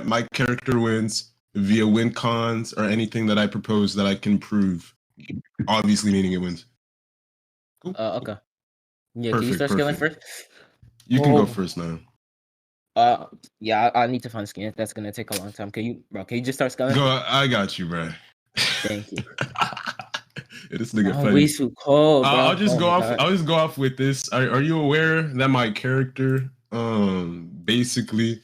my character wins via win cons or anything that I propose that I can prove. Obviously, meaning it wins. Cool. Okay. Yeah, Perfect, can you start scaling first? You can go first now. Yeah, I need to find skin. That's gonna take a long time. Can you just start scaling? Go, I got you, bro. Thank you. This nigga I'm funny. way too cold, bro. I'll just go off. I'll just go off with this. Are you aware that my character, basically,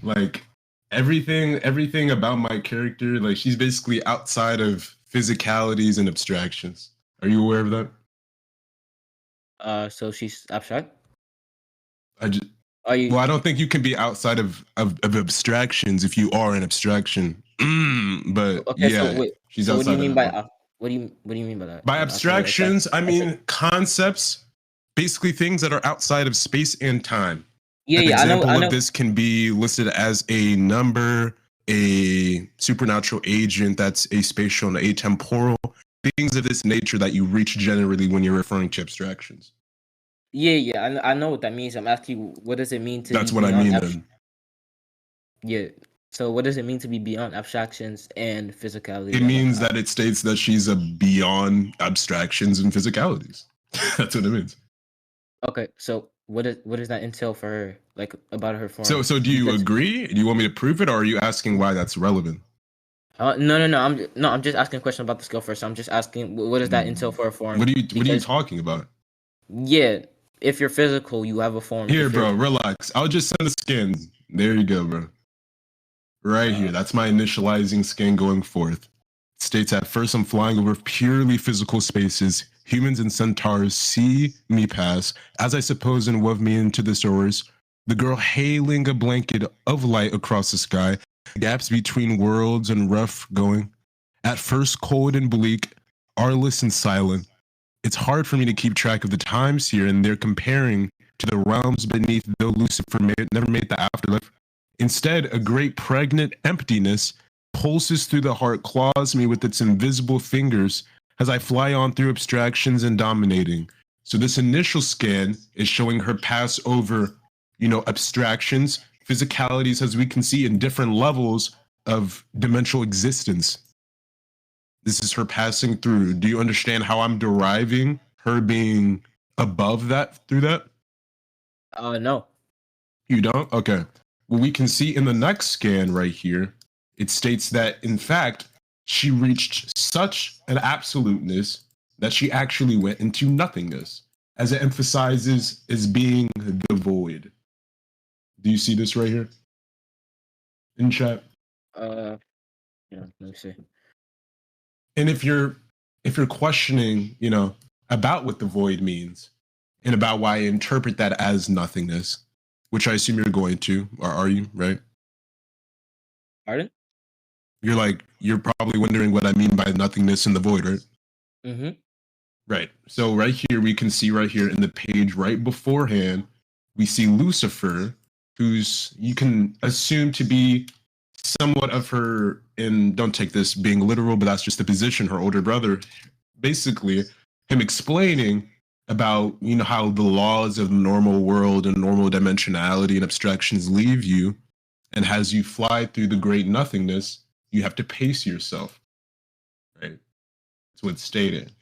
like everything about my character, like she's basically outside of physicalities and abstractions. Are you aware of that? So she's abstract. Well, I don't think you can be outside of abstractions if you are an abstraction. But okay, yeah, so wait. she's so outside. What do you mean by what do you mean by that? By abstractions, I mean concepts, basically things that are outside of space and time. Yeah, An yeah. example I know. of this can be listed as a number, a supernatural agent that's aspatial and atemporal, things of this nature that you reach generally when you're referring to abstractions. Yeah. I know what that means. I'm asking you, what does it mean to That's be what I beyond mean then. Yeah. So what does it mean to be beyond abstractions and physicality? It means that it states that she's a beyond abstractions and physicalities. That's what it means. Okay, so what does that entail for her? Like about her form? So do you agree? Do you want me to prove it, or are you asking why that's relevant? No. I'm just asking a question about the skill first. I'm just asking, what does that entail for a form? What are you talking about? Yeah, if you're physical, you have a form. Here, bro, relax. I'll just send a skin. There you go, bro. Right here. That's my initializing skin going forth. It states at first I'm flying over purely physical spaces. Humans and centaurs see me pass, as I suppose and wove me into the shores. The girl hailing a blanket of light across the sky, gaps between worlds and rough going. At first cold and bleak, artless and silent. It's hard for me to keep track of the times here, and they're comparing to the realms beneath, though Lucifer never made the afterlife. Instead, a great pregnant emptiness pulses through the heart, claws me with its invisible fingers as I fly on through abstractions and dominating. So this initial scan is showing her pass over, abstractions, physicalities, as we can see in different levels of dimensional existence. This is her passing through. Do you understand how I'm deriving her being above that through that? No. You don't? Okay. Well, we can see in the next scan right here, it states that, in fact, she reached such an absoluteness that she actually went into nothingness, as it emphasizes as being the void. Do you see this right here in chat? Yeah, let me see. And if you're questioning, about what the void means and about why I interpret that as nothingness, which I assume you're going to, or are you, right? Pardon? You're probably wondering what I mean by nothingness and the void, right? Mm-hmm. Right. So right here, we can see right here in the page right beforehand, we see Lucifer, who's you can assume to be somewhat of her, and don't take this being literal, but that's just the position, her older brother, basically him explaining about, how the laws of the normal world and normal dimensionality and abstractions leave you. And as you fly through the great nothingness, you have to pace yourself. Right. That's what's stated.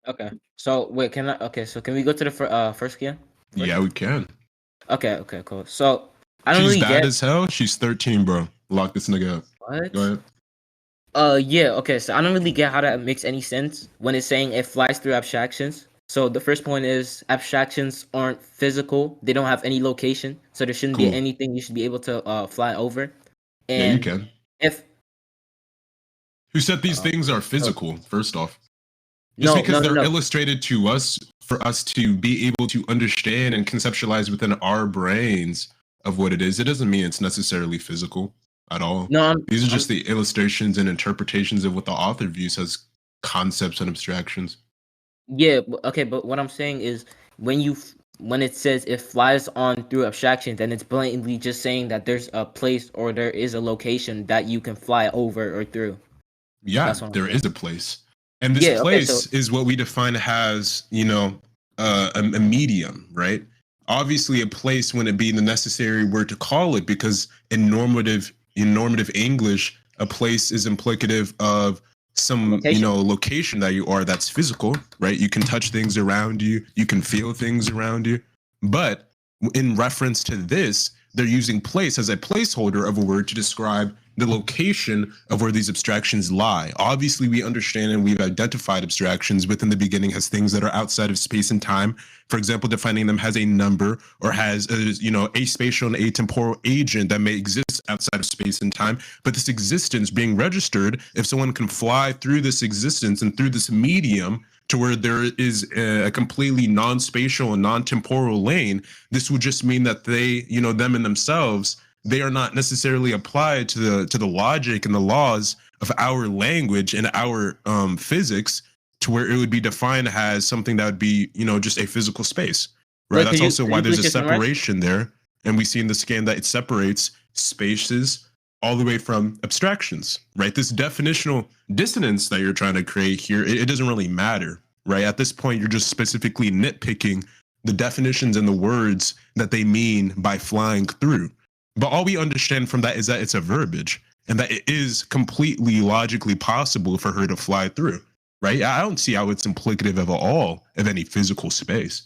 Okay. So wait, can we go to the first scan? Yeah, we can. Okay, cool. So I don't She's really bad as hell. She's 13, bro. Lock this nigga up. What? Go ahead. Yeah, okay, so I don't really get how that makes any sense when it's saying it flies through abstractions. So the first point is abstractions aren't physical. They don't have any location. So there shouldn't be anything you should be able to fly over. And yeah, you can. If who said these things are physical, first off? Just because they're illustrated to us for us to be able to understand and conceptualize within our brains of what it is, it doesn't mean it's necessarily physical at all. These are just the illustrations and interpretations of what the author views as concepts and abstractions. Yeah, okay, but what I'm saying is when it says it flies on through abstractions, then it's blatantly just saying that there's a place or there is a location that you can fly over or through. Yeah, there is a place. And this place is what we define as, a medium, right? Obviously, a place wouldn't be the necessary word to call it because in normative English, a place is implicative of some Location. location that you are that's physical, right? You can touch things around you, you can feel things around you. But in reference to this, they're using place as a placeholder of a word to describe the location of where these abstractions lie. Obviously, we understand and we've identified abstractions within the beginning as things that are outside of space and time. For example, defining them as a number or has a spatial and atemporal agent that may exist outside of space and time. But this existence being registered, if someone can fly through this existence and through this medium to where there is a completely non-spatial and non-temporal lane, this would just mean that they, them and themselves, they are not necessarily applied to the logic and the laws of our language and our physics, to where it would be defined as something that would be, just a physical space, right? Wait, That's also could why you there's please a just summarize? separation there, and we see in the scan that it separates spaces all the way from abstractions, right? This definitional dissonance that you're trying to create here, it doesn't really matter, right? At this point, you're just specifically nitpicking the definitions and the words that they mean by flying through. But all we understand from that is that it's a verbiage and that it is completely logically possible for her to fly through, right? I don't see how it's implicative of all of any physical space.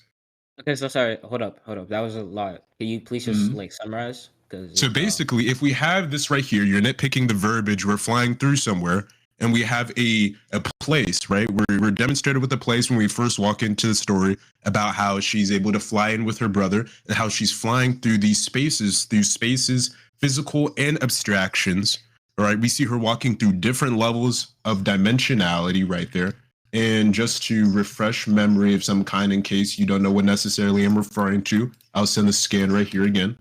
Okay, so sorry. Hold up. That was a lot. Can you please just like summarize? Because So basically, if we have this right here, you're nitpicking the verbiage, we're flying through somewhere, and we have a place, right? We're demonstrated with the place when we first walk into the story about how she's able to fly in with her brother and how she's flying through these spaces, physical and abstractions. All right. We see her walking through different levels of dimensionality right there. And just to refresh memory of some kind, in case you don't know what necessarily I'm referring to, I'll send the scan right here again.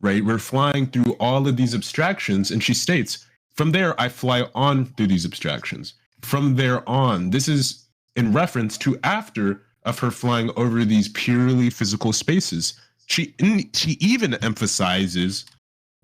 Right? We're flying through all of these abstractions, and she states, from there, I fly on through these abstractions. From there on, this is in reference to after of her flying over these purely physical spaces. She even emphasizes,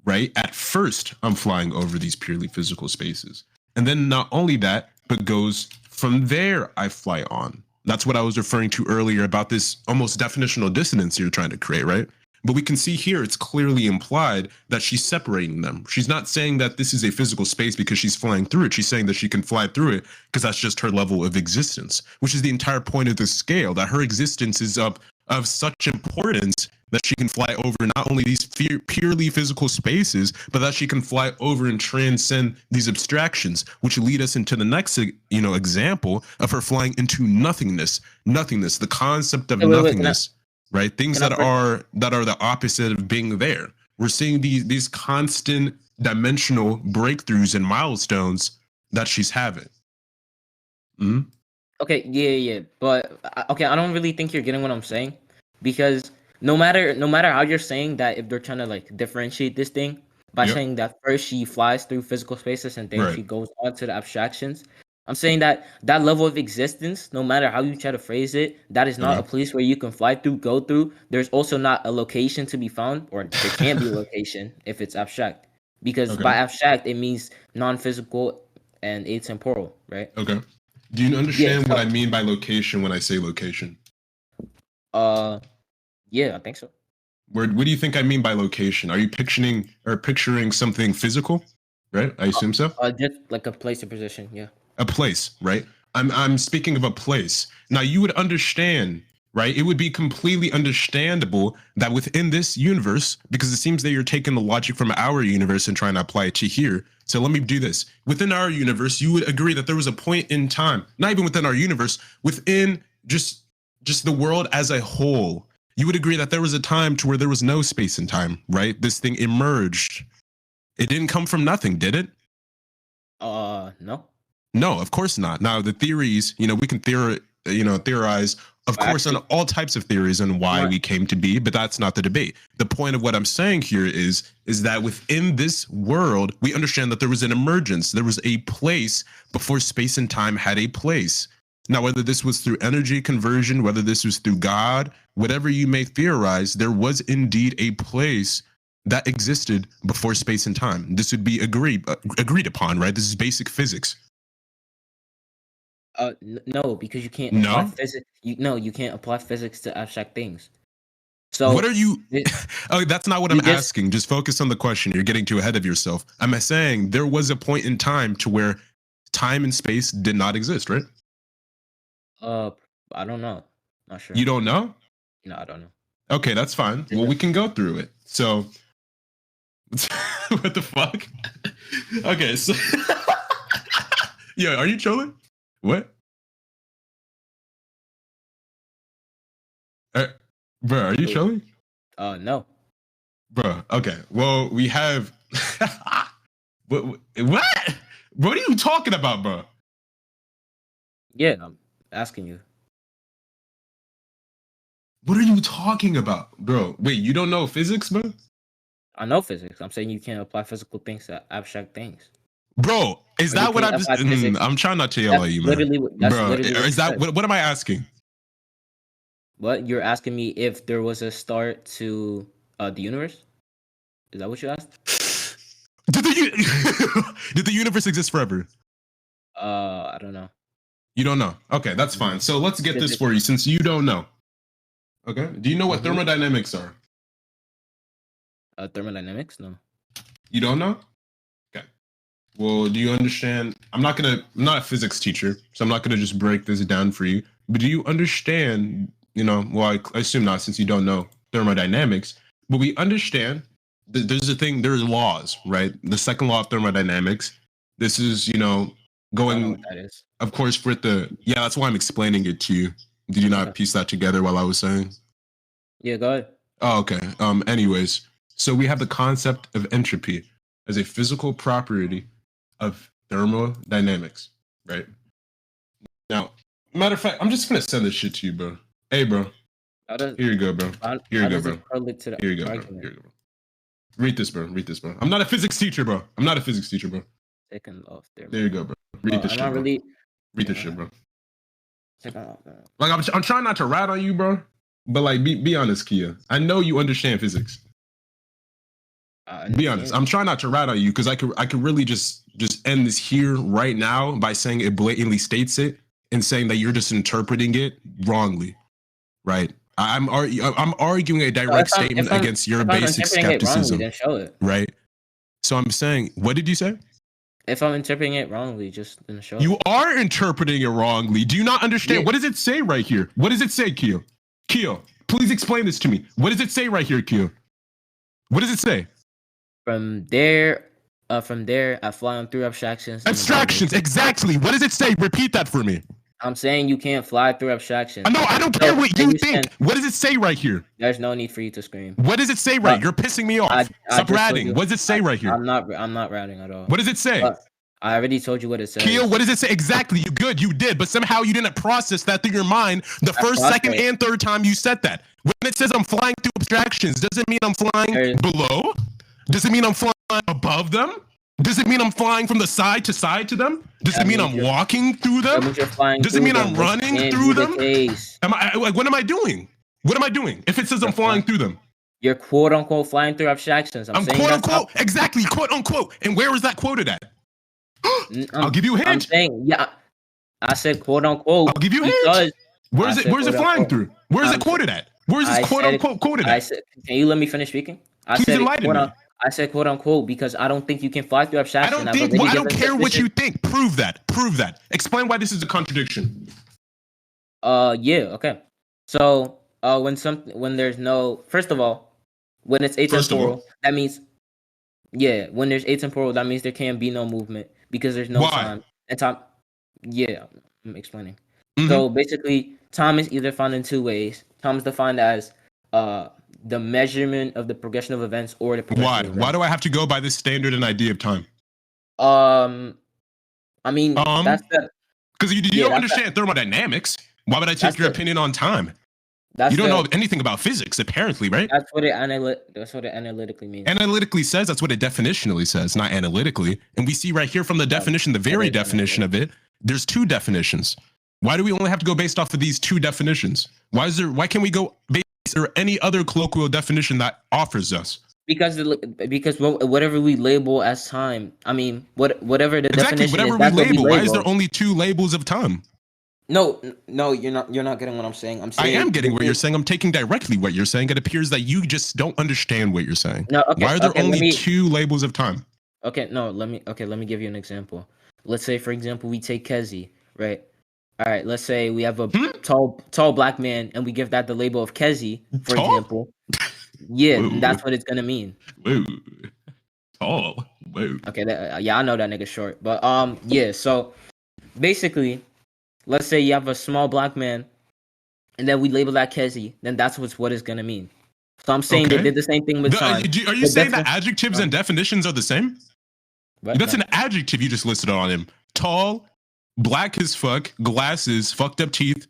right, at first, I'm flying over these purely physical spaces. And then not only that, but goes, from there, I fly on. That's what I was referring to earlier about this almost definitional dissonance you're trying to create, right? But we can see here it's clearly implied that she's separating them. She's not saying that this is a physical space because she's flying through it. She's saying that she can fly through it because that's just her level of existence, which is the entire point of the scale, that her existence is of such importance that she can fly over not only these purely physical spaces, but that she can fly over and transcend these abstractions, which lead us into the next, example of her flying into nothingness, the concept of nothingness. Right, things that are the opposite of being there. We're seeing these constant dimensional breakthroughs and milestones that she's having. Mm-hmm. Okay, yeah, but okay, I don't really think you're getting what I'm saying, because no matter how you're saying that, if they're trying to like differentiate this thing by saying that first she flies through physical spaces and then she goes on to the abstractions, I'm saying that level of existence, no matter how you try to phrase it, that is not a place where you can fly through, go through. There's also not a location to be found, or there can be a location if it's abstract. Because by abstract, it means non-physical and atemporal, right? Okay. Do you understand what I mean by location when I say location? Yeah, I think so. What do you think I mean by location? Are you picturing something physical? Right? I assume so. Just like a place or position, yeah. A place, right? I'm speaking of a place. Now you would understand, right? It would be completely understandable that within this universe, because it seems that you're taking the logic from our universe and trying to apply it to here. So let me do this. Within our universe, you would agree that there was a point in time, not even within our universe, within just the world as a whole, you would agree that there was a time to where there was no space and time, right? This thing emerged. It didn't come from nothing, did it? No. No, of course not. Now the theories, we can theorize, of course, on all types of theories on why we came to be, but that's not the debate. The point of what I'm saying here is that within this world, we understand that there was an emergence. There was a place before space and time had a place. Now, whether this was through energy conversion, whether this was through God, whatever you may theorize, there was indeed a place that existed before space and time. This would be agreed upon, right? This is basic physics. No, because you can't apply physics. You can't apply physics to abstract things. So what are you? Oh, that's not what I'm just, asking. Just focus on the question. You're getting too ahead of yourself. I'm saying there was a point in time to where time and space did not exist, right? I don't know. Not sure. You don't know? No, I don't know. Okay, that's fine. Well, we can go through it. So, what the fuck? Okay, so, yeah, are you trolling? What? Bro, are you trolling? No. Bro, okay. Well, we have. What? What are you talking about, bro? Yeah, I'm asking you. What are you talking about, bro? Wait, you don't know physics, bro? I know physics. I'm saying you can't apply physical things to abstract things. Bro, is that what I'm just? I'm trying not to yell at you, man. Bro, is that what am I asking? What you're asking me if there was a start to the universe? Is that what you asked? Did the universe exist forever? I don't know. You don't know. Okay, that's fine. So let's get this for you since you don't know. Okay. Do you know what thermodynamics are? Thermodynamics? No. You don't know? Okay. Well, do you understand? I'm not a physics teacher, so I'm not gonna just break this down for you. But do you understand? Well, I assume not since you don't know thermodynamics. But we understand that there's a thing. There are laws, right? The second law of thermodynamics. This is, going. I don't know what that is. Of course, for yeah, that's why I'm explaining it to you. Did you not piece that together while I was saying? Yeah, go ahead. Oh, okay. Anyways, so we have the concept of entropy as a physical property of thermodynamics, right? Now, matter of fact, I'm just gonna send this shit to you, bro. Hey, bro. Here you go, bro. Here you go, bro. Here you go, bro. Read this, bro. I'm not a physics teacher, bro. Second law of thermodynamics. There you go, bro. Read this shit, bro. Read this shit, bro. Like I'm trying not to rat on you, bro. But like, be honest, Keio. I know you understand physics. Be honest. I'm trying not to rat on you because I could really just end this here right now by saying it blatantly states it and saying that you're just interpreting it wrongly, right? I'm arguing a direct statement against your basic skepticism, right? So I'm saying, what did you say? If I'm interpreting it wrongly, just then show it. You are interpreting it wrongly. Do you not understand? Yeah. What does it say right here? What does it say, Keio? Keio, please explain this to me. What does it say right here, Keio? What does it say? From there, I fly on through abstractions. Abstractions, exactly. What does it say? Repeat that for me. I'm saying you can't fly through abstractions. No, I don't care what you think. What does it say right here? There's no need for you to scream. What does it say right? You're pissing me off. Stop ratting. What does it say right here? I'm not ratting at all. What does it say? I already told you what it says. Keio, what does it say? Exactly. You did, but somehow you didn't process that through your mind the first, second, and third time you said that. When it says I'm flying through abstractions, does it mean I'm flying below? Does it mean I'm flying above them? Does it mean I'm flying from the side to them? Does it mean I'm walking through them? Does it mean I'm running through them? What am I doing? What am I doing if it says I'm flying through them? You're quote unquote flying through abstractions. I'm saying quote unquote, exactly, quote unquote. And where is that quoted at? I'll give you a hint. I'm saying, yeah, I said quote unquote. I'll give you a hint. Where's it flying through? Where is it quoted at? Where is this quote unquote quoted at? Can you let me finish speaking? I said quote unquote because I don't think you can fly through abstractions. I don't care what you think. Prove that. Explain why this is a contradiction. Yeah, okay. So when there's no, first of all, when it's atemporal, that means when there's atemporal, that means there can be no movement because there's no time. And time, I'm explaining. Mm-hmm. So basically, time is either found in two ways. Time is defined as the measurement of the progression of events or the progression of events. Why do I have to go by this standard and idea of time? I mean, that's because you don't understand thermodynamics. Why would I take your opinion on time? You don't know anything about physics, apparently, right? That's what it analytically means. Analytically says that's what it definitionally says, not analytically. And we see right here from the definition, the very definition of it, there's two definitions. Why do we only have to go based off of these two definitions? Why can't we go based or any other colloquial definition that offers us? Because whatever we label as time, I mean, whatever the definition is, whatever we label. Why is there only two labels of time? No, you're not getting what I'm saying. I'm I saying am getting what you're saying. I'm taking directly what you're saying. It appears that you just don't understand what you're saying. No, okay, Why are there okay, only two labels of time? Okay, no, let me give you an example. Let's say, for example, we take Kezi, right? All right, let's say we have a tall black man, and we give that the label of Kezi, for Tall? example. Yeah, Whoa. that's what it's gonna mean. Whoa. Tall. Whoa. Okay, yeah, I know that nigga short, but yeah. So basically, let's say you have a small black man, and then we label that Kezi, then that's what it's gonna mean. So I'm saying they did the same thing with time. Are you saying that adjectives and definitions are the same? What? That's an adjective you just listed on him. Tall, black as fuck, glasses, fucked up teeth,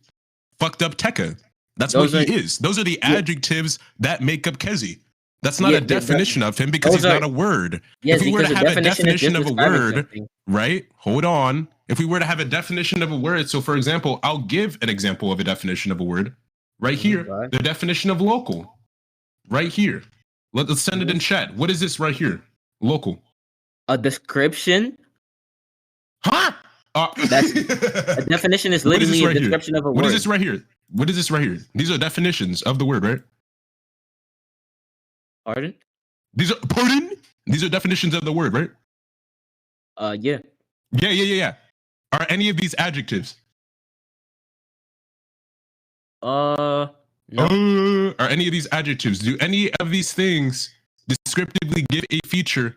fucked up Tekka. That's what he is. Those are the adjectives that make up Kezi. That's not a definition of him because he's not a word. If we were to have a definition of a word, right? Hold on. If we were to have a definition of a word, so for example, I'll give an example of a definition of a word right here. The definition of local, right here. Let's send it in chat. What is this right here? Local. A description? Huh? A definition is literally a description of a word. What is this right here? What is this right here? These are definitions of the word, right? Pardon? Pardon? These are definitions of the word, right? Yeah. Yeah. Are any of these adjectives? No. Are any of these adjectives? Do any of these things descriptively give a feature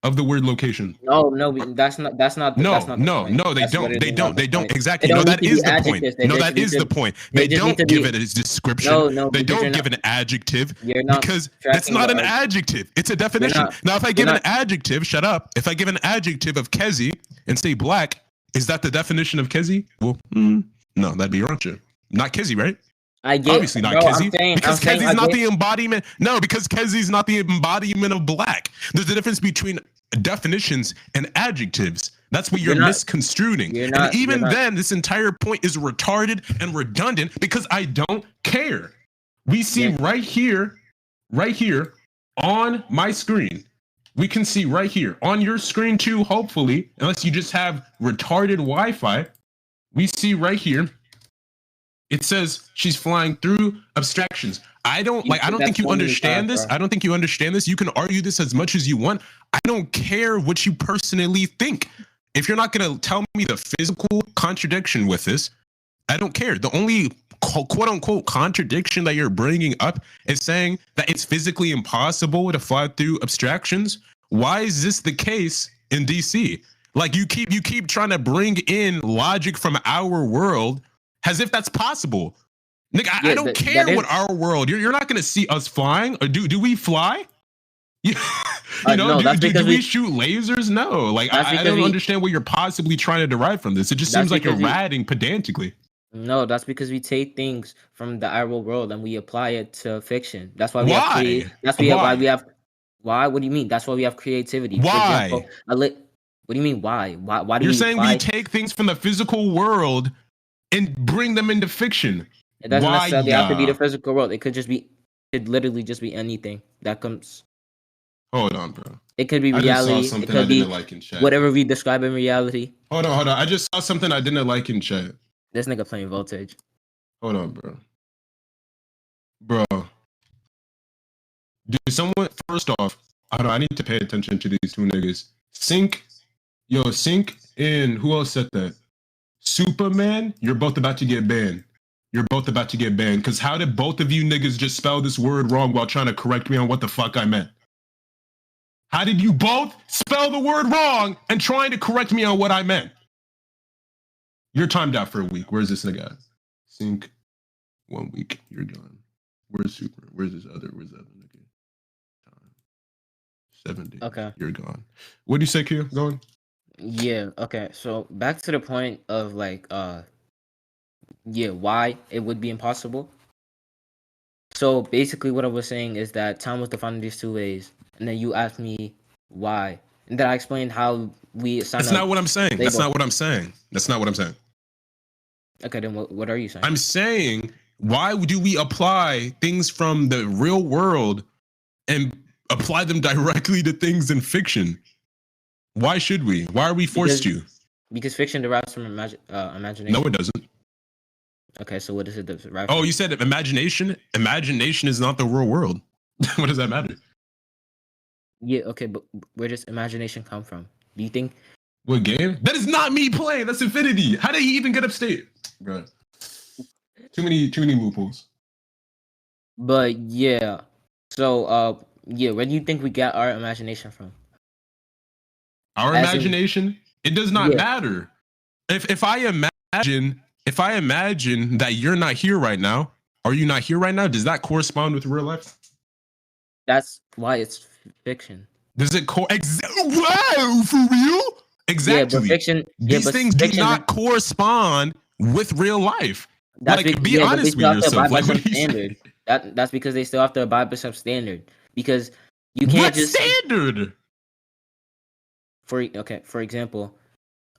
of the word location? No, that's not. No, they don't. Exactly. No, that is the point. No, that is the point. They don't give it a description. They don't give an adjective because that's not an adjective. It's a definition. Now, if I give an adjective, shut up. If I give an adjective of Kezi and say black, is that the definition of Kezi? Well, no, that'd be Archi. Not Kezi, right? Obviously not Kezi. Because Kezi's not the embodiment. No, because Kezi's not the embodiment of black. There's a difference between definitions and adjectives. That's what you're misconstruing. And even then, this entire point is retarded and redundant because I don't care. We see right here on my screen. We can see right here on your screen too, hopefully, unless you just have retarded Wi-Fi. We see right here. It says she's flying through abstractions. I don't think you understand this. I don't think you understand this. You can argue this as much as you want. I don't care what you personally think. If you're not going to tell me the physical contradiction with this, I don't care. The only quote unquote contradiction that you're bringing up is saying that it's physically impossible to fly through abstractions. Why is this the case in DC? Like you keep trying to bring in logic from our world as if that's possible. Nick, I don't care what our world. You're not going to see us flying. Or do we fly? Do we shoot lasers? No. Like I don't understand what you're possibly trying to derive from this. It just seems like you're ratting pedantically. No, that's because we take things from the our world and we apply it to fiction. That's why we have. Why? What do you mean? That's why we have creativity. Why? For example, what do you mean? Why? Why do you're saying we take things from the physical world and bring them into fiction? It doesn't necessarily have to be the physical world. It could literally just be anything that comes. Hold on, bro. It could be reality. It could be whatever we describe in reality. Hold on. I just saw something I didn't like in chat. This nigga playing Voltage. Hold on, bro. Dude, someone, first off, I need to pay attention to these two niggas. Sync in, who else said that? Superman, you're both about to get banned. Because how did both of you niggas just spell this word wrong while trying to correct me on what the fuck I meant? How did you both spell the word wrong and trying to correct me on what I meant? You're timed out for a week. Where's this nigga? Sync, 1 week, you're gone. Where's Super? Where's the other nigga? Time. 7 days. Okay. You're gone. What do you say, Keio? Going? Yeah, okay. So back to the point of why it would be impossible. So basically what I was saying is that time was defined in these two ways. And then you asked me why. And then I explained how we assign. That's not what I'm saying. That's not what I'm saying. Okay, then what are you saying? I'm saying, why do we apply things from the real world and apply them directly to things in fiction? Why should we? Why are we forced to? Because fiction derives from imagination. No, it doesn't. Okay, so what is it derived Oh, from? you said imagination. Imagination is not the real world. What does that matter? Yeah, okay, but where does imagination come from? Do you think? What game? That is not me playing. That's Infinity. How did he even get upstate, bro? Too many loopholes. But yeah, so yeah, where do you think we get our imagination from? Our As in, imagination, it does not yeah, matter. If I imagine that you're not here right now, are you not here right now? Does that correspond with real life? that's why it's fiction. Does it wow, for real? Yeah, but Exactly. fiction. Yeah, These but things do fiction. not correspond with real life. That's Like, because be yeah, but they honest with still have to yourself. abide by Like, what some are you standard. saying? That's because they still have to abide by some standard. Because you can't What just standard? for example,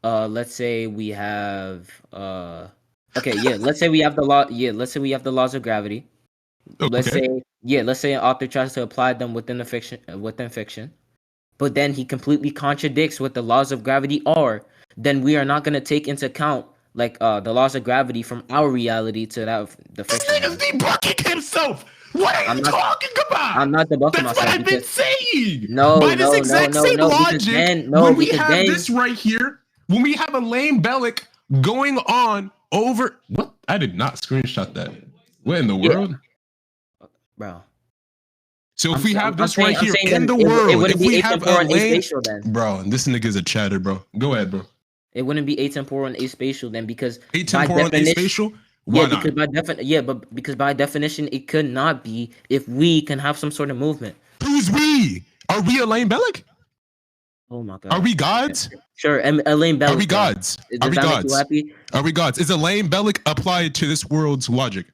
let's say we have okay, yeah, let's say we have the law. Yeah, let's say we have the laws of gravity. Okay. Let's say an author tries to apply them within fiction, but then he completely contradicts what the laws of gravity are. Then we are not going to take into account like the laws of gravity from our reality to that of the This fiction nigga's one. debunking himself. What are I'm you not talking about? I'm not debunking That's what myself I've been because saying. no By this no no exact no same no because logic, then no when we because have then this right here, when we have Elain Belloc going on over what? I did not screenshot that. What in the yeah, world? bro. So if we have this right I'm here saying in then the it world, wouldn't if be we have atemporal and Elain, aspatial then. bro, this nigga's a chatter, bro. Go ahead, bro. It wouldn't be atemporal and aspatial then because by Atemporal and definition, aspatial? yeah, Why not? because by definition it could not be if we can have some sort of movement. Who's we? Are we Elain Belloc? Oh my Are god. we gods? Sure, Elain Are we Belloc, bro. gods? Are Does we that make you gods? happy? Are we gods? Is Elain Belloc applied to this world's logic?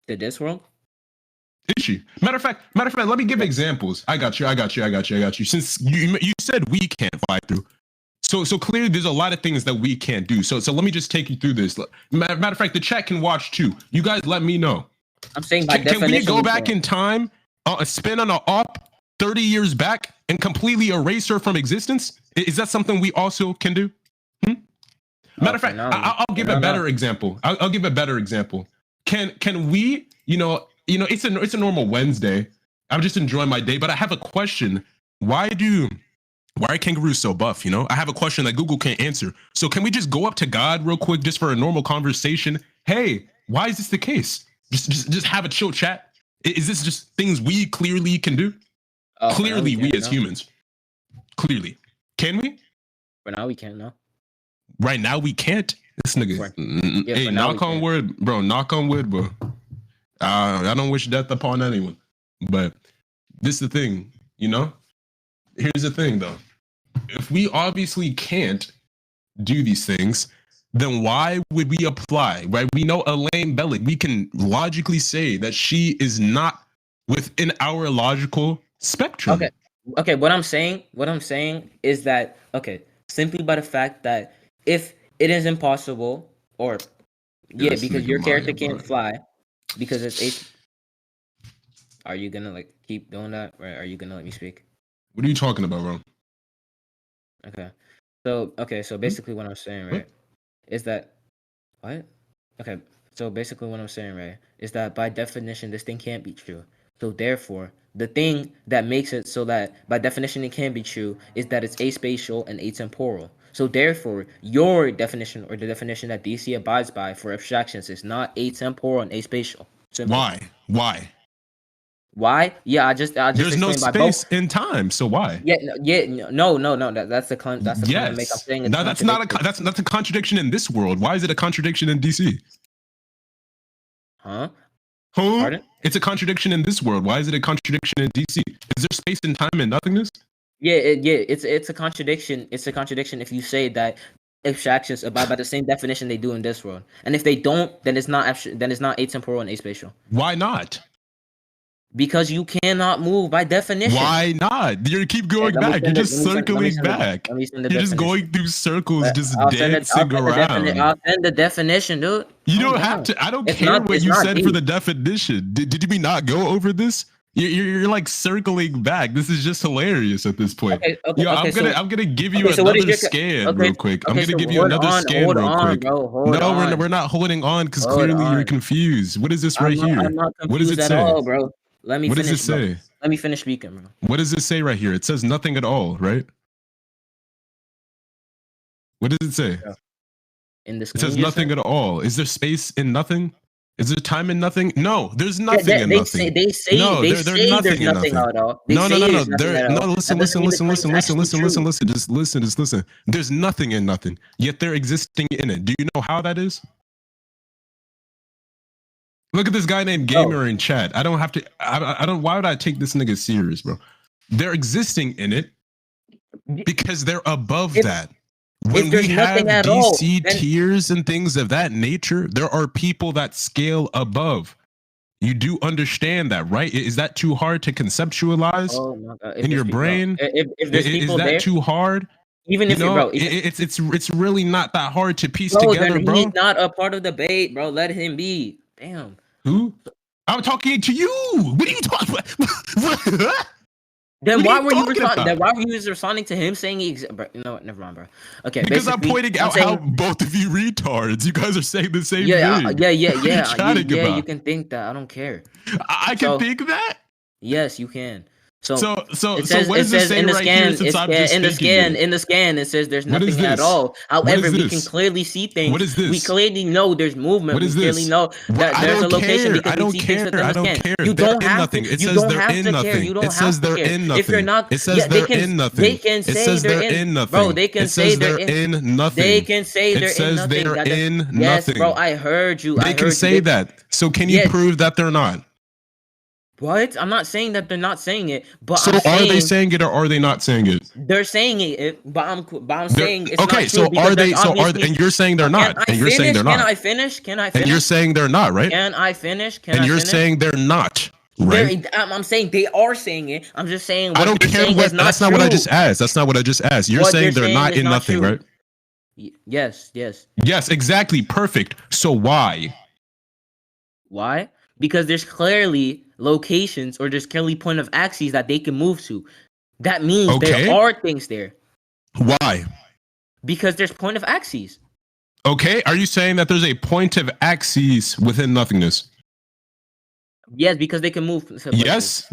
To this world? Is she? Matter of fact, let me give examples. I got you. Since you said we can't fly through, so clearly there's a lot of things that we can't do. So let me just take you through this. Matter of fact, the chat can watch too. You guys let me know. I'm saying by Can we definition go we back can't. in time, spin on an op 30 years back, and completely erase her from existence? Is that something we also can do? Matter of For fact, now, I'll give a better example. I'll give a better example. Can we, it's a normal Wednesday. I'm just enjoying my day, but I have a question. Why are kangaroos so buff? I have a question that Google can't answer. So can we just go up to God real quick, just for a normal conversation? Hey, why is this the case? Just have a chill chat. Is this just things we clearly can do? For now Clearly, we can't, as no. humans. Clearly, can we? For now we can't, no. Right now we can't. This nigga. Hey, knock on wood, bro. Knock on wood, bro. I don't wish death upon anyone, but this is the thing. Here's the thing, though. If we obviously can't do these things, then why would we apply? Right? We know Elain Belloc. We can logically say that she is not within our logical spectrum. Okay. What I'm saying is that simply by the fact that if it is impossible, or because your character can't fly, because it's are you gonna like keep doing that, or are you gonna let me speak? What are you talking about, bro? So basically what I'm saying, right, is that what? Okay, so basically what I'm saying, right, is that by definition this thing can't be true. So therefore, the thing that makes it so that by definition it can be true is that it's aspatial and atemporal. So therefore, your definition, or the definition that DC abides by for abstractions, is not atemporal and aspatial. Simple. Why? Yeah, I just there's no space in time, so why? No. That's the claim. That's the claim I make. I'm saying it's that's not that's a contradiction in this world. Why is it a contradiction in DC? Huh? Pardon? It's a contradiction in this world. Why is it a contradiction in DC? Is there space and time and nothingness? It's a contradiction. It's a contradiction if you say that abstractions abide by the same definition they do in this world, and if they don't, then it's not atemporal and aspatial. Why not? Because you cannot move by definition. Why not? You keep going back. You're just circling back. You're just going through circles, just dancing around. I'll send the definition, dude. You don't have to. I don't care what you said for the definition. Did we not go over this? You're like circling back. This is just hilarious at this point. Okay. I'm gonna give you So what is another your scan real quick. I'm gonna so give you another scan real quick. bro. No, we're not holding on because clearly you're confused. What is this right here? I'm not What does it confused at say? all, bro. Let me What finish. does it say? Let me finish speaking, bro. What does it say right here? It says nothing at all, right? What does it say? In this It says nothing at all. Is there space in nothing? Is there time in nothing? No, there's nothing in nothing. They say there's nothing at all. No. Listen. Just listen. There's nothing in nothing. Yet they're existing in it. Do you know how that is? Look at this guy named Gamer in chat. I don't have to. I don't. Why would I take this nigga serious, bro? They're existing in it because they're above that. When we have DC tiers and things of that nature, there are people that scale above. You do understand that, right? Is that too hard to conceptualize in your brain? Is that too hard? Even if bro, it's really not that hard to piece together, bro. He's not a part of the debate, bro. Let him be. Damn. Who? I'm talking to you. What are you talking about? Then why were you responding to him saying no, never mind, bro. Okay, because I'm pointing out how both of you retards. You guys are saying the same thing. Yeah. You can think that. I don't care. I can think that. Yes, you can. So what does it say in the scan? In the scan, it says there's nothing at all. However, we can clearly see things. What is this? We clearly know there's movement. We clearly know that there's a location because we see things within the scan. You don't have to. You don't have to care. You don't have to care. If you're not, it says they're in nothing. They can say they're in nothing. Bro, they can say they're in nothing. They can say they're in nothing. Yes, bro, I heard you. They can say that. So can you prove that they're not? What? I'm not saying that they're not saying it, but so are they saying it or are they not saying it? They're saying it, but I'm saying it's okay. Not so true are they? So are and you're saying they're not, and you're saying they're not. Can I finish? And you're saying they're not, right? Can I finish? And you're saying they're not, right? I'm saying they are saying it. I'm just saying. I don't care what. That's not what I just asked. That's not what I just asked. You're saying they're not in nothing, right? Yes. Yes, exactly. Perfect. So why? Why? Because there's clearly locations or there's clearly point of axes that they can move to. That means there are things there. Why? Because there's point of axes. Okay, are you saying that there's a point of axes within nothingness? Yes, because they can move. Yes.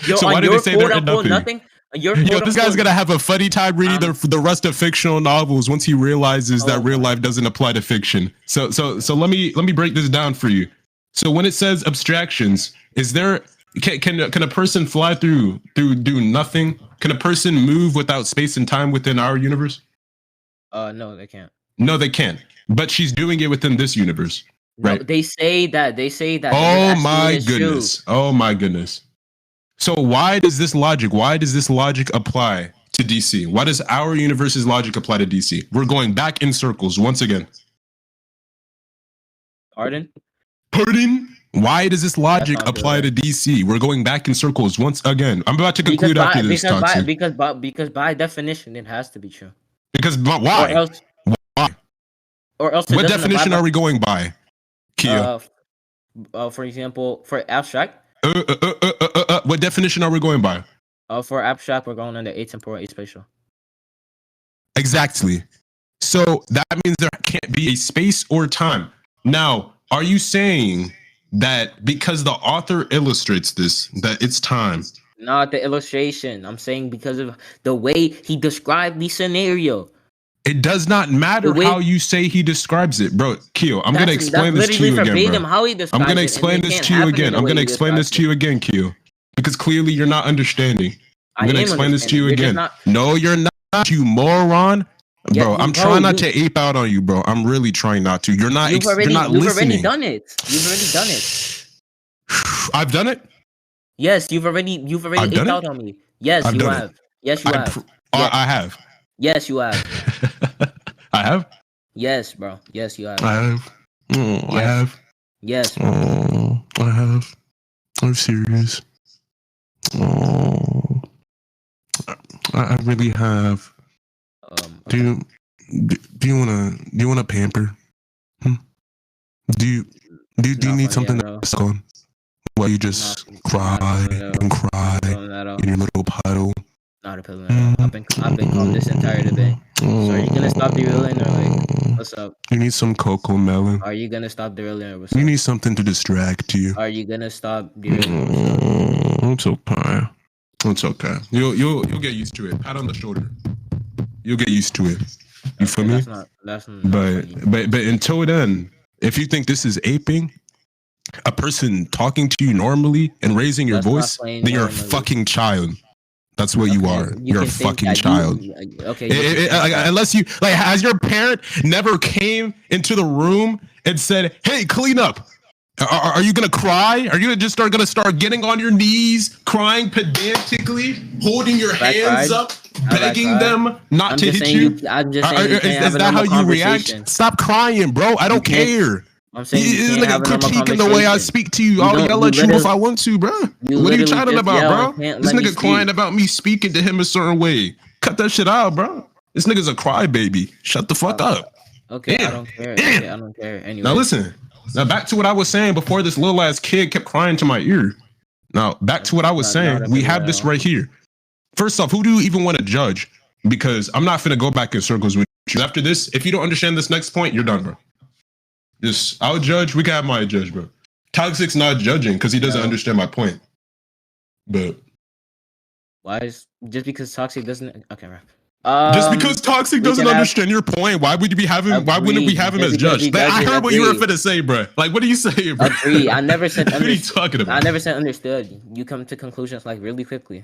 So why did they say they're in nothing? This guy's gonna have a funny time reading the rest of fictional novels once he realizes that real life doesn't apply to fiction. So let me break this down for you. So when it says abstractions, is there can a person fly through do nothing? Can a person move without space and time within our universe? No, they can't. No, they can't. But she's doing it within this universe, right? No, they say that. Oh my goodness! Oh my goodness! So why does this logic apply to DC? Why does our universe's logic apply to DC? We're going back in circles once again. Pardon? Why does this logic apply to DC? We're going back in circles once again. I'm about to conclude after this. Because by definition, it has to be true. Because why? Or else what definition are we going by, Keio? For example, for abstract. What definition are we going by? For abstract, we're going under atemporal, aspatial. Exactly. So that means there can't be a space or time. Now, are you saying that because the author illustrates this, that it's time? Not the illustration. I'm saying because of the way he described the scenario. It does not matter how you say he describes it, bro. Keio, I'm going to explain this to you again, bro. I'm going to explain this to you again. I'm going to explain this to you again, Keio. Because clearly you're not understanding. I'm going to explain this to you again. No, you're not, you moron. Bro, I'm trying not to ape out on you, bro. I'm really trying not to. You're not listening. You've already done it. I've done it? Yes, you've already aped out on me. Yes, you have. Yes, you have. I have. Yes, you have. I have? Yes, bro. Yes, you have. I have. I have. Yes. I have. I'm serious. I really have. Okay. Do you wanna pamper? Do you need something to suck on? Why you just cry and cry in your little puddle? Not a pillow. I've been calm this entire debate. So are you gonna stop derailing or like what's up? You need some cocoa melon. Are you gonna stop derailing or what's You up? need something to distract you. Are you gonna stop derailing? It's okay. It's okay. You'll get used to it. Pat on the shoulder. You'll get used to it. You feel me? That's not but until then, if you think this is aping, a person talking to you normally and raising your voice, then you're a fucking child. That's what you are. You're a fucking child. Unless you like, has your parent never came into the room and said, "Hey, clean up"? Are you gonna cry? Are you just gonna start getting on your knees, crying pedantically, holding your hands up, begging them not to hit you? I'm just saying, is that how you react? Stop crying, bro. I don't care. I'm saying you like critiquing the way I speak to you. I'll yell at you if I want to, bro. What are you chatting about, bro? This nigga crying about me speaking to him a certain way. Cut that shit out, bro. This nigga's a crybaby. Shut the fuck up. Okay, I don't care. Okay, I don't care. Anyway. Now listen. Now back to what I was saying before this little ass kid kept crying to my ear. Now back to what I was saying. We have this right here. First off, who do you even want to judge? Because I'm not finna go back in circles with you. After this, if you don't understand this next point, you're done, bro. Just I'll judge. We can have my judge, bro. Toxic's not judging because he doesn't understand my point. But why is just because Toxic doesn't? Okay, right. Just because Toxic doesn't understand your point, why would you be having? Why wouldn't we have him as judge? Like, I heard what you were finna say, bro. Like, what are you saying, bro? Agree. I never said. What are you talking about? I never said understood. You come to conclusions like really quickly.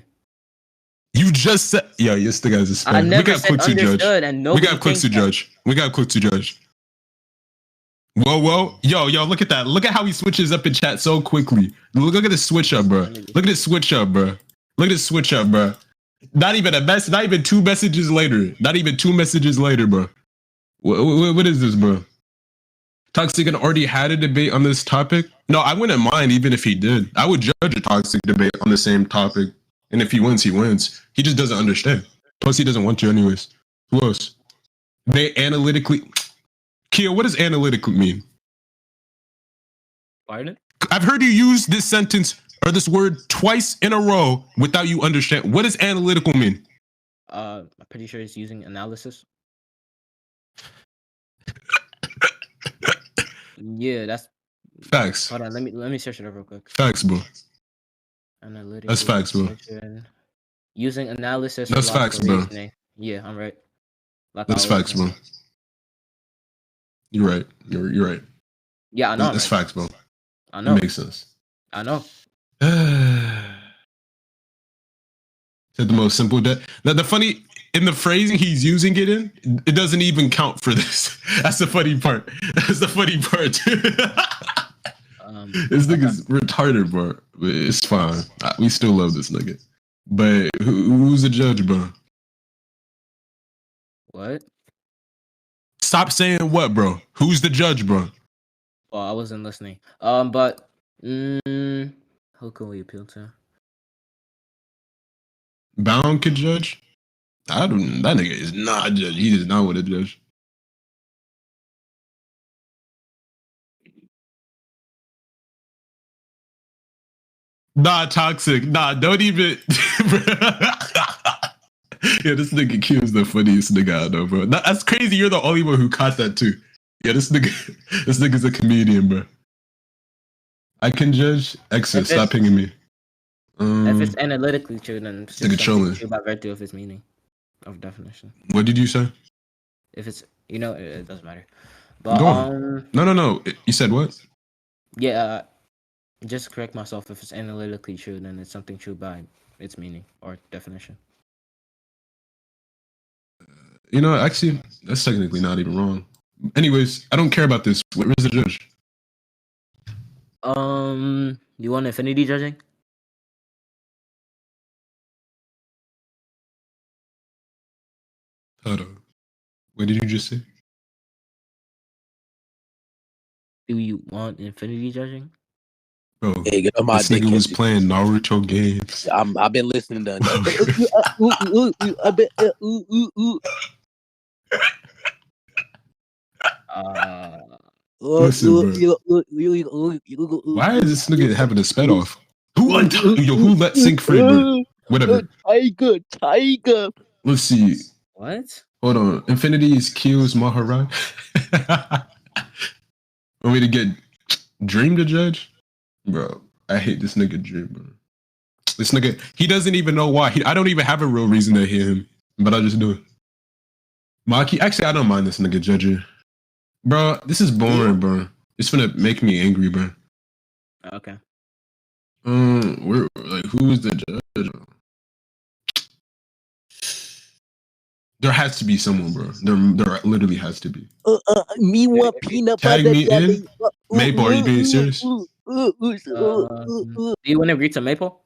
You just said, "Yo, yes, the guy's a spam." I never said understood, and nobody. We got clips to judge. We got clips to judge. Whoa, yo, look at that. Look at how he switches up in chat so quickly. Look at this switch up, bro. Look at this switch up, bro. Look at this switch up, bro. Not even not even 2 messages later. Not even 2 messages later, bro. What is this, bro? Toxic already had a debate on this topic. No, I wouldn't mind even if he did. I would judge a Toxic debate on the same topic. And if he wins, he wins. He just doesn't understand. Plus, he doesn't want to anyways. Who else? They analytically... Keio, what does analytically mean? Pardon? I've heard you use this sentence or this word twice in a row without you understand. What does analytical mean? I'm pretty sure it's using analysis. Yeah, that's facts. Hold on, let me search it up real quick. Facts, bro. Analytical. That's facts, bro. Using analysis. That's facts, bro. Yeah, I'm right. That's facts, bro. You're right. You're right. Yeah, I know. That's facts, bro. I know. It makes sense. I know. Said the most simple that the funny in the phrasing he's using it in, it doesn't even count for this. That's the funny part. That's the funny part. This nigga's retarded, bro. But it's fine. We still love this nigga. But who's the judge, bro? What? Stop saying what, bro? Who's the judge, bro? Oh, I wasn't listening. But who can we appeal to? Bound could judge. That nigga is not a judge. He does not want to judge. Nah, Toxic. Nah, don't even. Yeah, this nigga Q's the funniest nigga I know, bro. That's crazy. You're the only one who caught that too. Yeah, this nigga's a comedian, bro. I can judge. Exit. Stop pinging me. If it's analytically true, then it's just true by virtue of its meaning, of definition. What did you say? If it's, it doesn't matter. But go on. No. You said what? Yeah, just to correct myself. If it's analytically true, then it's something true by its meaning or definition. Actually, that's technically not even wrong. Anyways, I don't care about this. Where's the judge? You want infinity judging? Hold on. What did you just say? Do you want infinity judging? Bro, hey, get on my this nigga was playing Naruto games. I've been listening to Listen, bro. Why is this nigga having a sped off? Who let Sync free, bro? Whatever. Tiger. Let's see. What? Hold on. Infinity is Kyo's Maharaj. Want me to get Dream to judge? Bro, I hate this nigga Dream, bro. This nigga, he doesn't even know why. I don't even have a real reason to hate him, but I just do it. Maki, actually, I don't mind this nigga judging. Bro, this is boring, bro. It's gonna make me angry, bro. Okay. Who is the judge? There has to be someone, bro. There literally has to be. Me want peanut Tag butter. me in. Maple, are you being serious? Do you want to agree to Maple?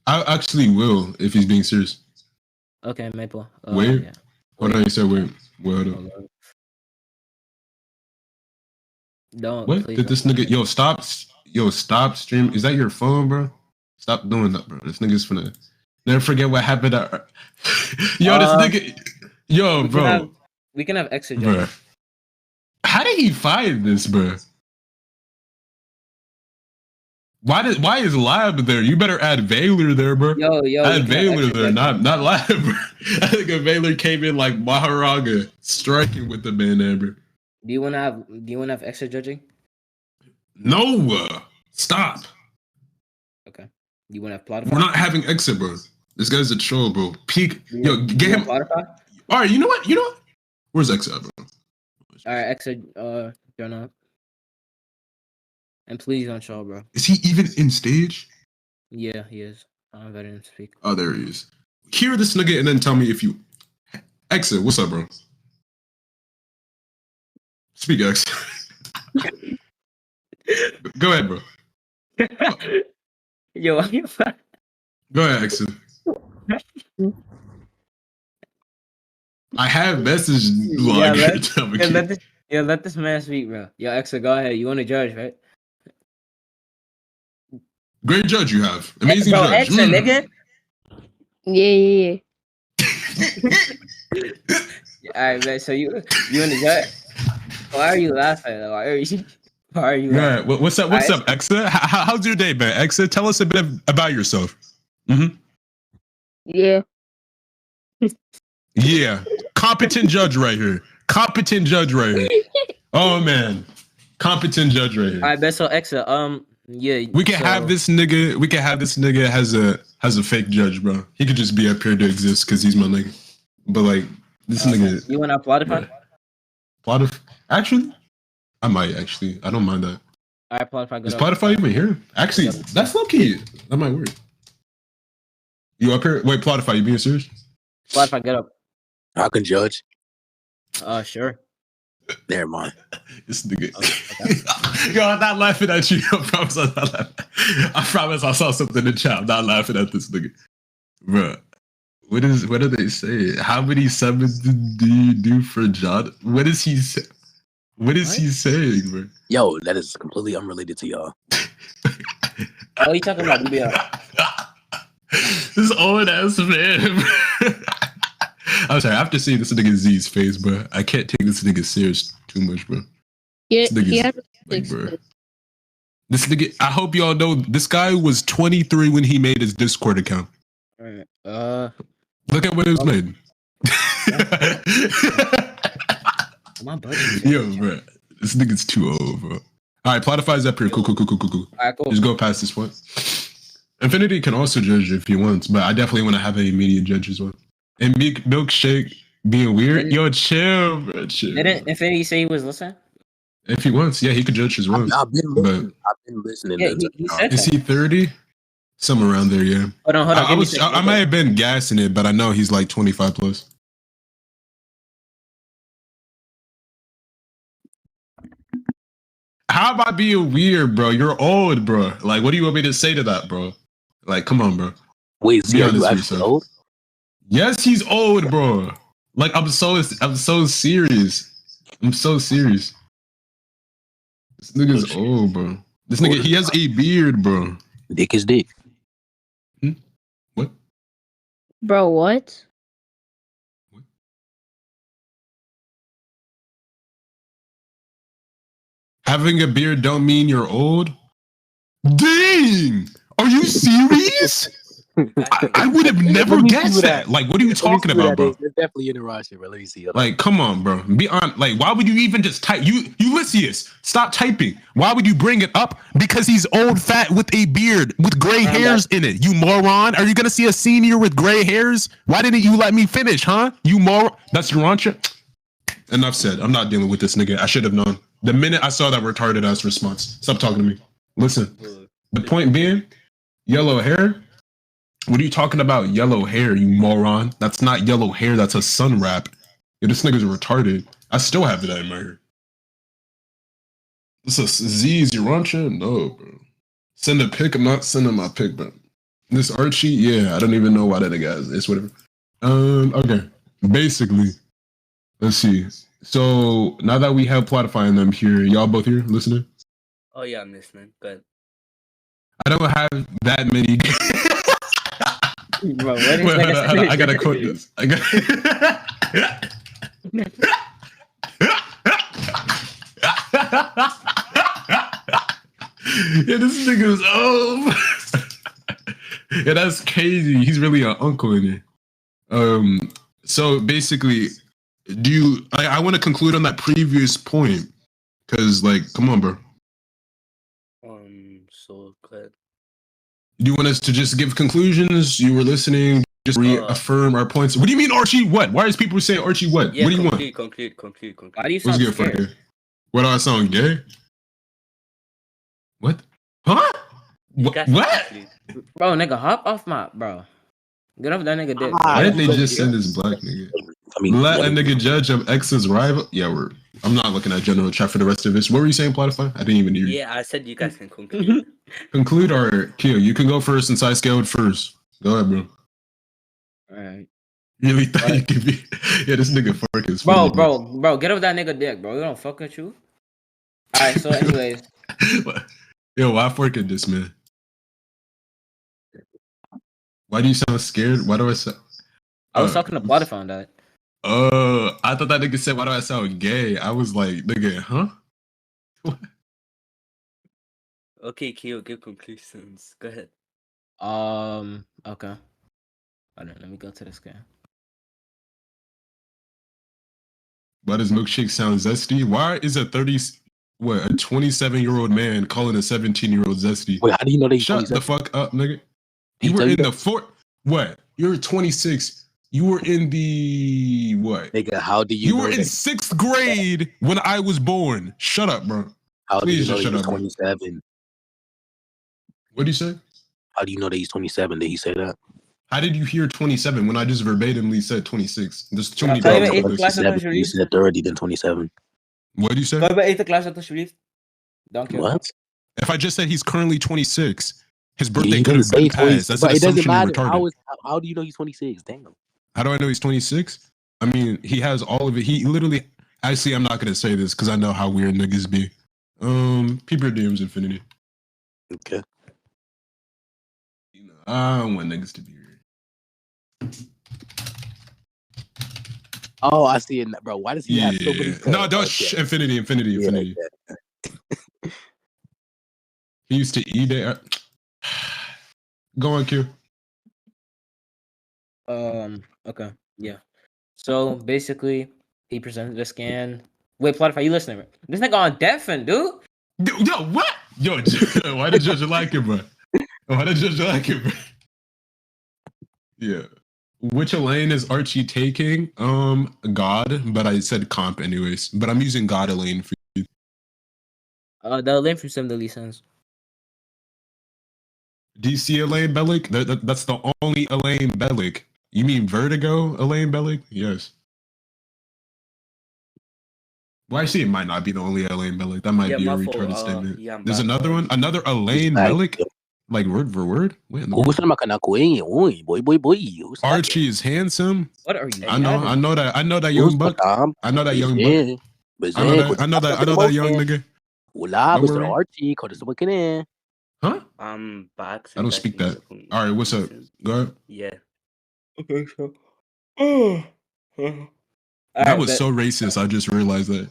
I actually will if he's being serious. Okay, Maple. Wait. Yeah. Hold on, you said wait. Hold on. Don't. What did this nigga? Yo, stop stream. Is that your phone, bro? Stop doing that, bro. This nigga's finna never forget what happened. Yo, this nigga. Yo, bro. We can have extra bro. judges. How did he find this, bro? Why is Lab there? You better add Valor there, bro. Yo, add Valor there, not Lab, bro. I think a Valor came in like Maharaga, striking with the man there, bro. Do you wanna have extra judging? No, stop. Okay. You wanna have plot? We're not having exit, bro. This guy's a troll, bro. Peak. Yo, get him. All right, you know what? Where's exit, bro? All right, exit. Turn up. And please don't show, bro. Is he even in stage? Yeah, he is. I'm letting him speak. Oh, there he is. Hear this nigga and then tell me if you exit. What's up, bro? Speak, X. Go ahead, bro. Yo, go ahead, exit. I have message log. Let this man speak, bro. Yo, exit, go ahead. You want to judge, right? Great judge you have. Amazing bro, judge. Exit, nigga. Yeah. All right, man. So you want to judge? Why are you laughing? Why are you? Yeah. What's up? What's up, Exa? How's your day, man? Exa, tell us a bit about yourself. Yeah. Yeah. Competent judge right here. Oh man. Competent judge right here. All right, best so Exa. Yeah. We can have this nigga. Has a fake judge, bro. He could just be up here to exist because he's my nigga. But like this nigga. You want to Plotify? Plotify? Actually, I might actually. I don't mind that. All right, Plotify. Is Plotify even here? Actually, that's low key. That might work. You up here? Wait, Plotify, you being serious? Plotify, get up. I can judge. Sure. Never mind. This nigga. Okay. Yo, I'm not laughing at you. I promise I'm not laughing. I promise I saw something in the chat. I'm not laughing at this nigga. Bro. What do they say? How many summons do you do for John? What is he saying? What is he saying, bro? Yo, that is completely unrelated to y'all. Oh, you talking about BBL? This old ass man, bro. I'm sorry, I have to see this nigga Z's face, bro. I can't take this nigga serious too much, bro. Yeah, bro. This nigga, I hope y'all know this guy was 23 when he made his Discord account. All right. Look at what it was made. My budget. Yo, bro. This nigga's too old, bro. All right, Plotify's up here. Cool. All right, cool. Just go past this point. Infinity can also judge if he wants, but I definitely want to have an immediate judge as well. And Milkshake being weird. Yo, chill, bro. Chill. Didn't Infinity say he was listening? If he wants, yeah, he could judge as well. I've been listening. Yeah, he said is he 30? Somewhere around there, yeah. Hold on. I might have been gassing it, but I know he's like 25 plus. How about being weird, bro? You're old, bro. Like, what do you want me to say to that, bro? Like, come on, bro. Wait, is he actually old? Yes, he's old, bro. Like, I'm so serious. I'm so serious. This nigga's old, bro. This nigga, he has a beard, bro. Dick is dick. What? Bro, what? Having a beard don't mean you're old? Dang! Are you serious? I would have never guessed that. Like, what are you talking about, bro? There's definitely interruption, bro. Let me see. Like, come on, bro. Be on. Like, why would you even just type? Ulysses, stop typing. Why would you bring it up? Because he's old, fat, with a beard, with gray hairs in it. You moron. Are you gonna see a senior with gray hairs? Why didn't you let me finish, huh? You moron. That's your answer. Enough said. I'm not dealing with this nigga. I should have known. The minute I saw that retarded ass response. Stop talking to me. Listen. The point being, yellow hair. What are you talking about? Yellow hair, you moron. That's not yellow hair. That's a sun wrap. Yeah, this nigga's retarded. I still have that in my hair. This is Z's Urancha? No, bro. Send a pic. I'm not sending my pic, bro. This Archi? Yeah, I don't even know why that nigga has this. Whatever. Okay. Basically, let's see. So now that we have Plotify and them here, y'all both here listening? Oh yeah, I'm listening. Good. I don't have that many. Bro, Wait, I gotta quote this. I got. Yeah, this nigga's yeah, that's crazy. He's really an uncle in it. So basically, I want to conclude on that previous point, because like, come on, bro. So good. Do you want us to just give conclusions? You were listening, just reaffirm our points. What do you mean, Archie? What? Why is people saying Archie? What? Yeah, what do you conclude, want? Conclude. Why do you sound scared? What do I sound gay? What? Huh? What? Bro, nigga, hop off my bro. Get off that nigga dick. Why did they just send this black nigga? I mean, let a nigga judge of ex's rival. Yeah, I'm not looking at general chat for the rest of this. What were you saying, Plotify? I didn't even hear you. Yeah, I said you guys can conclude. Conclude or Keio? You can go first since I scaled first. Go ahead, bro. Alright. Really thought you could be? Yeah, this nigga Fork is bro, funny, bro, get off that nigga dick, bro. We don't fuck with you. Alright, so anyways. Yo, why Fork at this, man? Why do you sound scared? Why do I sound? I was talking to Plotify on that. I thought that nigga said, why do I sound gay? I was like, nigga, huh? Okay, Keio, give conclusions. Go ahead. Okay. Hold on, let me go to the scan. Why does milkshake sound zesty? Why is a 27-year-old man calling a 17-year-old zesty? Wait, how do you know they Shut the fuck up, nigga. You were tell in you the fort. What? You're 26. You were in the what? Nigga, how do you? You were in 6th grade when I was born. Shut up, bro. How do Please you know just shut he's up, bro. 27? What do you say? How do you know that he's 27? Did he say that? How did you hear 27 when I just verbatimly said 26? There's too many Kan je problems. even even with this. You said 30, then 27. What do you say? Kan je bij eten klaarzetten alsjeblieft? Dank je. What? If I just said he's currently 26, his birthday He could didn't have been say 20, passed. That's but an it doesn't assumption you're matter. retarded. How do you know he's 26? Damn. How do I know he's 26? I mean, he has all of it. He literally. Actually, I'm not gonna say this because I know how weird niggas be. Peep your DMs, Infinity. Okay. You know, I don't want niggas to be weird. Oh, I see it, bro. Why does he have so many? No, don't. Infinity. Yeah. He used to eat it. Go on, Q. Okay. Yeah. So basically, he presented the scan. Wait, Plotify, you listening? Right? This nigga on deafen, dude. Yo, what? Yo, why did Judge like it, bro? Why did Judge like it, bro? Yeah. Which Elain is Archie taking? God, but I said comp anyways. But I'm using God Elain for you. The Elain from Sim the license. DC Elain Belloc? That's the only Elain Belloc. You mean Vertigo Elain Belloc? Yes. Well, actually, it might not be the only Elain Belloc. That might be a retarded statement. Yeah, There's another one, another Elain Belloc, like word for word. Wait, Archie is handsome. What are you? I know that young buck. I know that young buck. I know that young nigga. Archie, huh? I'm back. I don't speak that. All right, what's up? Go ahead. Yeah. Okay, so. That was so racist. I just realized that.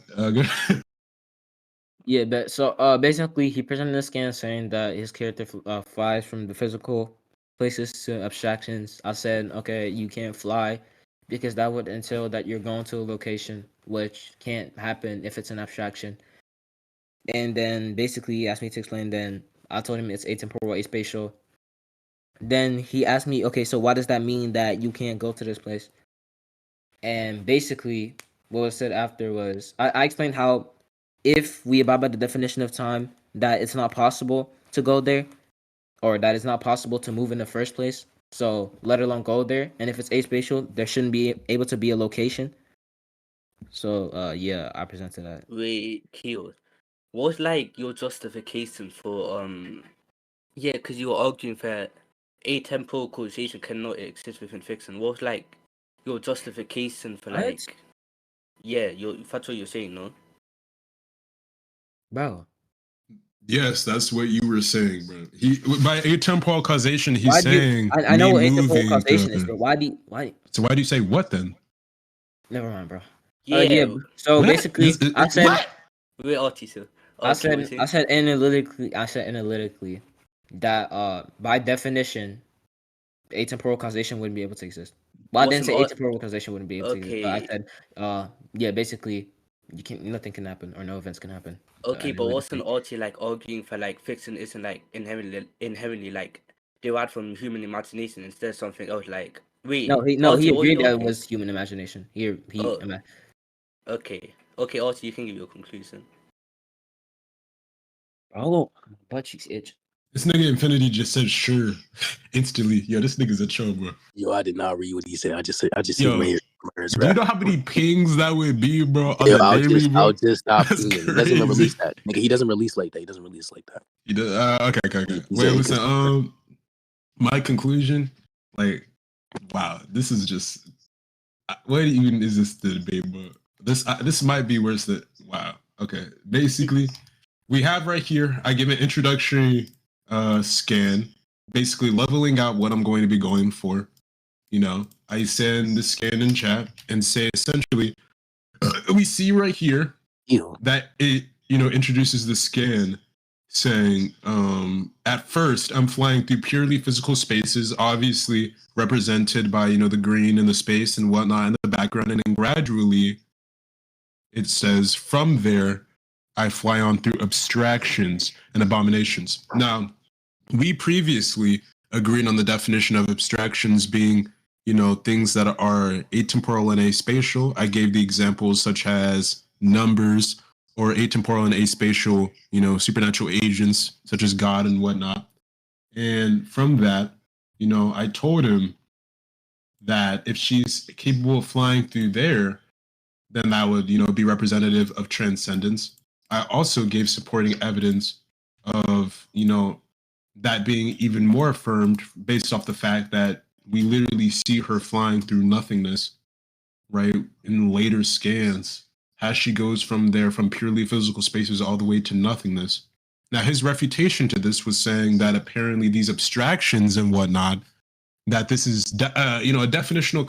Yeah, but so basically he presented a scan saying that his character flies from the physical places to abstractions. I said, okay, you can't fly because that would entail that you're going to a location, which can't happen if it's an abstraction. And then basically he asked me to explain. Then I told him it's atemporal, aspatial. Then he asked me, okay, so why does that mean that you can't go to this place? And basically, what was said after was I explained how if we abide by the definition of time, that it's not possible to go there, or that it's not possible to move in the first place. So let alone go there. And if it's aspatial, there shouldn't be able to be a location. So yeah, I presented that. Wait, Keio, what's like your justification for yeah, because you were arguing that atemporal causation cannot exist within fiction. What's like your justification for What? like yeah, that's what you're saying, no? Bro, Yes, that's what you were saying, bro. He by atemporal causation, he's why do you? saying I know me what atemporal moving. causation is, but why? So why do you say what then? Never mind, bro. Yeah. Yeah. So What? basically, I said. What? Wait, Archie, sir. I Archie, what you said saying? analytically that by definition atemporal causation wouldn't be able to exist. Well, I didn't What's say an art- atemporal causation wouldn't be able to exist, but I Okay. said yeah, basically you can nothing can happen or no events can happen. Okay, but what's an Analytically. Archie like arguing for like fiction isn't like inherently like derived from human imagination instead of something else like wait, No, he Archie, what are agreed you that it arguing? was human imagination. Oh, okay. Okay, Archie, you can give your conclusion. Oh, butt cheeks itch. This nigga Infinity just said sure instantly. Yo, this nigga's a troll, bro. Yo, I did not read what he said. I just Yo, seen right here. Do you know how many pings that would be, bro? On Yo, the daily, bro? I'll just stop That's pinging. He doesn't even crazy. release that. Nigga, he doesn't release like that. He doesn't release like that. He does, okay. He's Wait, a listen. My conclusion, like, wow, this is just. What even is this the debate, bro? This might be worse than wow. Okay, basically, we have right here. I give an introductory scan, basically leveling out what I'm going to be going for. You know, I send the scan in chat and say essentially, we see right here Ew. that it introduces the scan saying at first I'm flying through purely physical spaces, obviously represented by the green and the space and whatnot in the background, and then gradually it says from there I fly on through abstractions and abominations. Now, we previously agreed on the definition of abstractions being things that are atemporal and aspatial. I gave the examples such as numbers or atemporal and aspatial, supernatural agents such as God and whatnot. And from that, I told him that if she's capable of flying through there, then that would, be representative of transcendence. I also gave supporting evidence of, that being even more affirmed based off the fact that we literally see her flying through nothingness, right? In later scans, as she goes from there, from purely physical spaces all the way to nothingness. Now, his refutation to this was saying that apparently these abstractions and whatnot, that this is, a definitional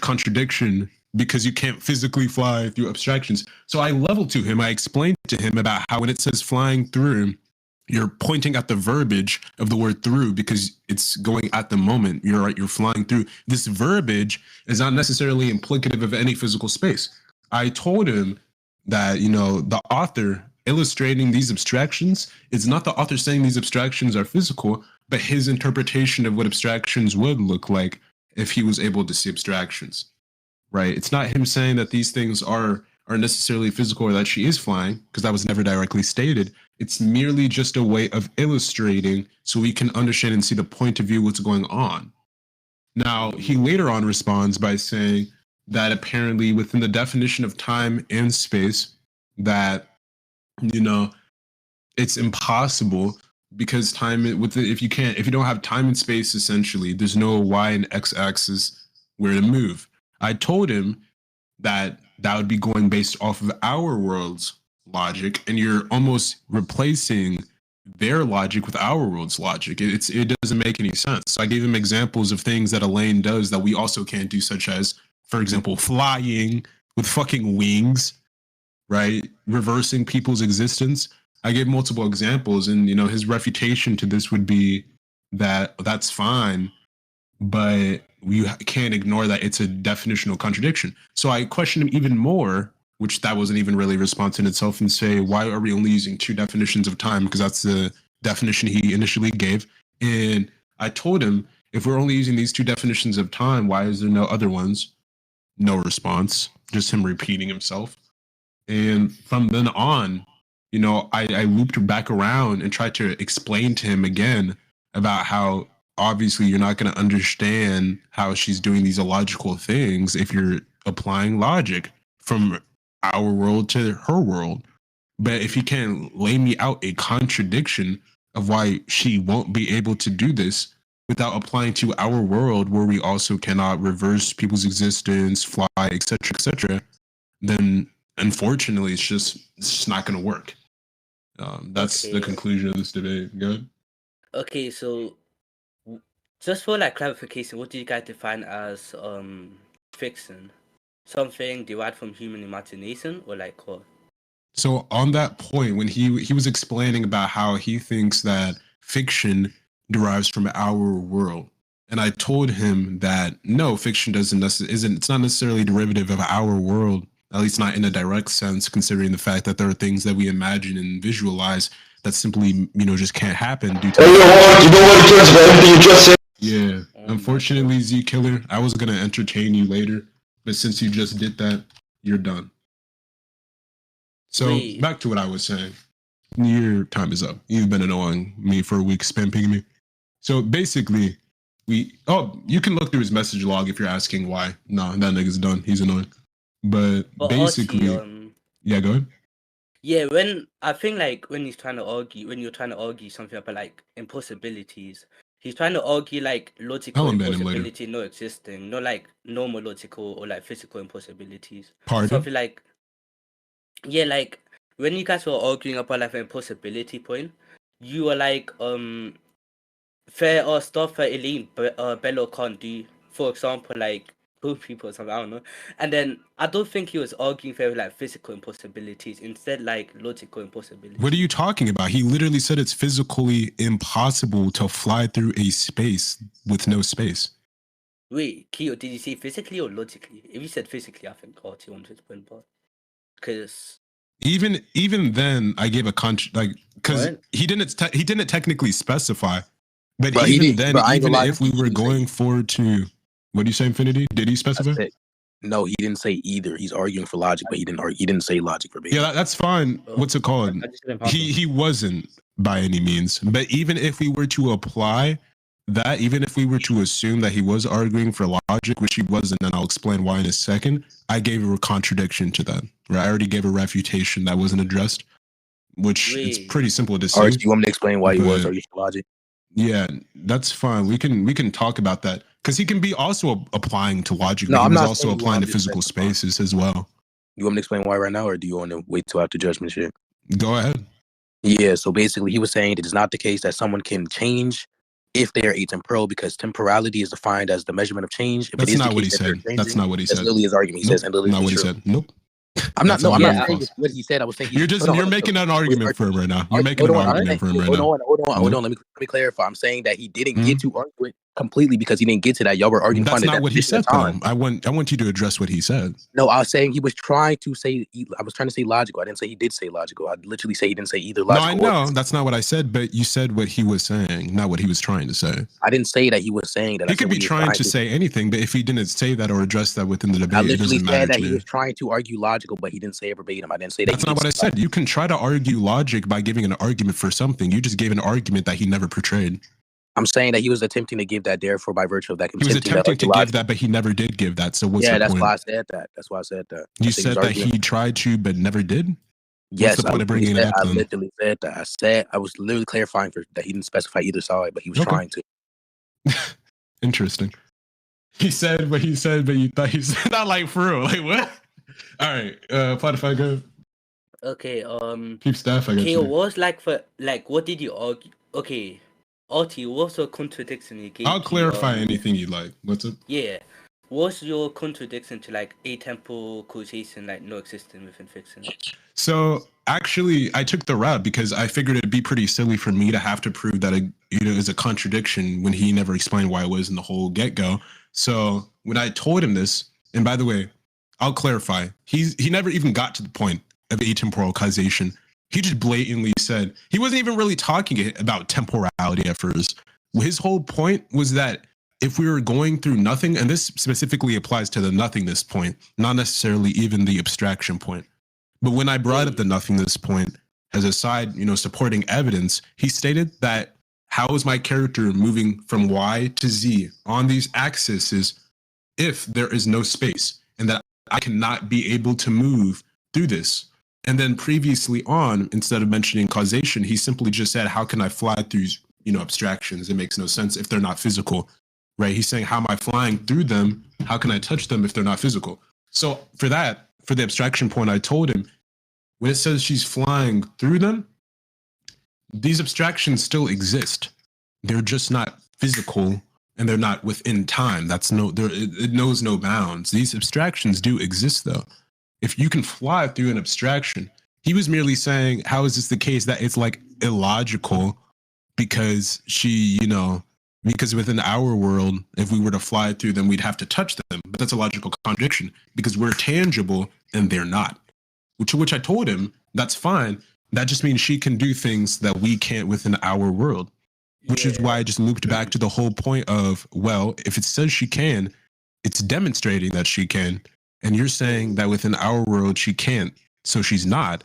contradiction because you can't physically fly through abstractions. So I leveled to him. I explained to him about how when it says flying through, you're pointing at the verbiage of the word through because it's going at the moment. You're right. You're flying through. This verbiage is not necessarily implicative of any physical space. I told him that, the author illustrating these abstractions is not the author saying these abstractions are physical, but his interpretation of what abstractions would look like if he was able to see abstractions, right? It's not him saying that these things are necessarily physical or that she is flying, because that was never directly stated. It's merely just a way of illustrating so we can understand and see the point of view what's going on. Now, he later on responds by saying that apparently within the definition of time and space, that, it's impossible because time if you don't have time and space, essentially, there's no y and x axis where to move. I told him that would be going based off of our world's logic, and you're almost replacing their logic with our world's logic. It doesn't make any sense. So I gave him examples of things that Elain does that we also can't do, such as, for example, flying with fucking wings, right? Reversing people's existence. I gave multiple examples, and his refutation to this would be that that's fine, but you can't ignore that it's a definitional contradiction. So I question him even more, which that wasn't even really a response in itself, and say, why are we only using 2 definitions of time? Because that's the definition he initially gave. And I told him, if we're only using these 2 definitions of time, why is there no other ones? No response, just him repeating himself. And from then on, I looped back around and tried to explain to him again about how obviously you're not going to understand how she's doing these illogical things if you're applying logic from our world to her world. But if you can't lay me out a contradiction of why she won't be able to do this without applying to our world, where we also cannot reverse people's existence, fly, etc., then unfortunately it's just not going to work. That's the conclusion of this debate. Good. Okay, so just for like clarification, what do you guys define as fiction? Something derived from human imagination, or like what? So on that point, when he was explaining about how he thinks that fiction derives from our world, and I told him that no, fiction it's not necessarily derivative of our world, at least not in a direct sense, considering the fact that there are things that we imagine and visualize that simply just can't happen due to. Yeah, unfortunately, Z Killer, I was gonna entertain you later, but since you just did that, you're done. So back to what I was saying. Your time is up. You've been annoying me for a week, spamming me. So basically, you can look through his message log if you're asking why. No, that nigga's done. He's annoying. But basically, Archie, yeah, go ahead. Yeah, when you're trying to argue something about like impossibilities, he's trying to argue like logical impossibility not existing, not like normal logical or like physical impossibilities. Pardon? Something like, yeah, like when you guys were arguing about like an impossibility point, you were like, there are stuff that Elain Belloc can't do. For example, like prove people or something, I don't know. And then I don't think he was arguing for like physical impossibilities, instead like logical impossibilities. What are you talking about? He literally said it's physically impossible to fly through a space with no space. Wait, Keio, did you say physically or logically? If you said physically, I think Archie wanted to win, but because even then, I gave a because he didn't technically specify. But even if we were going forward to, what do you say, Infinity? Did he specify? No, he didn't say either. He's arguing for logic, but he didn't say logic verbatim. Yeah, that's fine. What's it called? He wasn't by any means. But even if we were to apply that, even if we were to assume that he was arguing for logic, which he wasn't, and I'll explain why in a second, I gave a contradiction to that. Right? I already gave a refutation that wasn't addressed, which it's pretty simple to see. Archie, you want me to explain why he was arguing for logic? Yeah, that's fine. We can talk about that because he can be also applying to logic. No, but he was also applying to physical spaces as well. You want me to explain why right now, or do you want to wait till after judgment shit? Go ahead. Yeah, so basically he was saying it is not the case that someone can change if they are atemporal, because temporality is defined as the measurement of change. If that's not what he said. That's not what he said. That's literally his argument. He says, and literally not what he said. Nope. I'm not saying what he said. I was saying you're making an argument for him right now. You're making an argument for him right now. Hold on. Let me clarify. I'm saying that he didn't get to argue it completely because he didn't get to that. Y'all were arguing. That's not what he said, though. I want you to address what he said. No, I was saying he was trying to say. I was trying to say logical. I didn't say he did say logical. I literally say he didn't say either logical. No, I know that's not what I said. But you said what he was saying, not what he was trying to say. I didn't say that he was saying that. He could be trying to say anything, but if he didn't say that or address that within the debate, I literally said that he was trying to argue logical, but he didn't say it verbatim. I didn't say that. That's not what I said. You can try to argue logic by giving an argument for something. You just gave an argument that he never portrayed. I'm saying that he was attempting to give that, therefore, by virtue of that, he was attempting to give that, but he never did give that. So what's the point? Yeah, that's why I said that. That's why I said that. You said that he tried to, but never did? Yes, what's the point of bringing it up? I literally said that. I was literally clarifying that he didn't specify either side, but he was trying to. Interesting. He said what he said, but you thought he said not like for real. Like what? All right, Platify, go. Okay, keep staff. I guess. Okay, was what did you argue? Okay, Archie, what's a contradiction you gave? I'll clarify anything you like. What's up? Yeah, what's your contradiction to like atemporal causation like not existing within fiction? So actually, I took the route because I figured it'd be pretty silly for me to have to prove that it is a contradiction when he never explained why it was in the whole get-go. So when I told him this, and by the way, I'll clarify, he never even got to the point of atemporal causation. He just blatantly said he wasn't even really talking about temporality at first. His whole point was that if we were going through nothing, and this specifically applies to the nothingness point, not necessarily even the abstraction point. But when I brought up the nothingness point as a side, supporting evidence, he stated that how is my character moving from Y to Z on these axes if there is no space, and that I cannot be able to move through this. And then previously on, instead of mentioning causation, he simply just said, how can I fly through, abstractions? It makes no sense if they're not physical, right? He's saying, how am I flying through them? How can I touch them if they're not physical? So for the abstraction point, I told him, when it says she's flying through them, these abstractions still exist. They're just not physical, and they're not within time. It knows no bounds. These abstractions do exist, though. If you can fly through an abstraction, he was merely saying, how is this the case that it's like illogical because because within our world, if we were to fly through them, we'd have to touch them. But that's a logical contradiction because we're tangible and they're not. To which I told him, that's fine. That just means she can do things that we can't within our world, which is why I just looped back to the whole point of, well, if it says she can, it's demonstrating that she can. And you're saying that within our world, she can't. So she's not.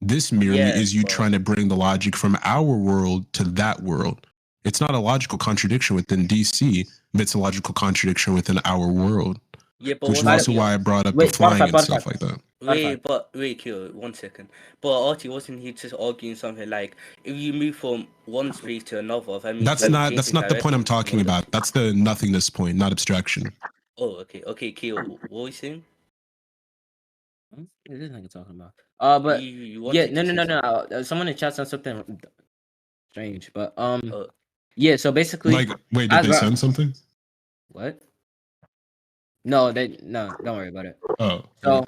This merely is you trying to bring the logic from our world to that world. It's not a logical contradiction within DC, but it's a logical contradiction within our world. Yeah, but which is also why I brought up the flying and stuff like that. Wait, Keio, 1 second. But Archie, wasn't he just arguing something like, if you move from one space to another, that's not the point I'm talking about. That's the nothingness point, not abstraction. Oh, okay, Keio, what were you saying? What is this nigga talking about? But no. Someone in chat said something strange, but yeah. So basically, like, wait, did they send something? What? No, don't worry about it. Oh. So,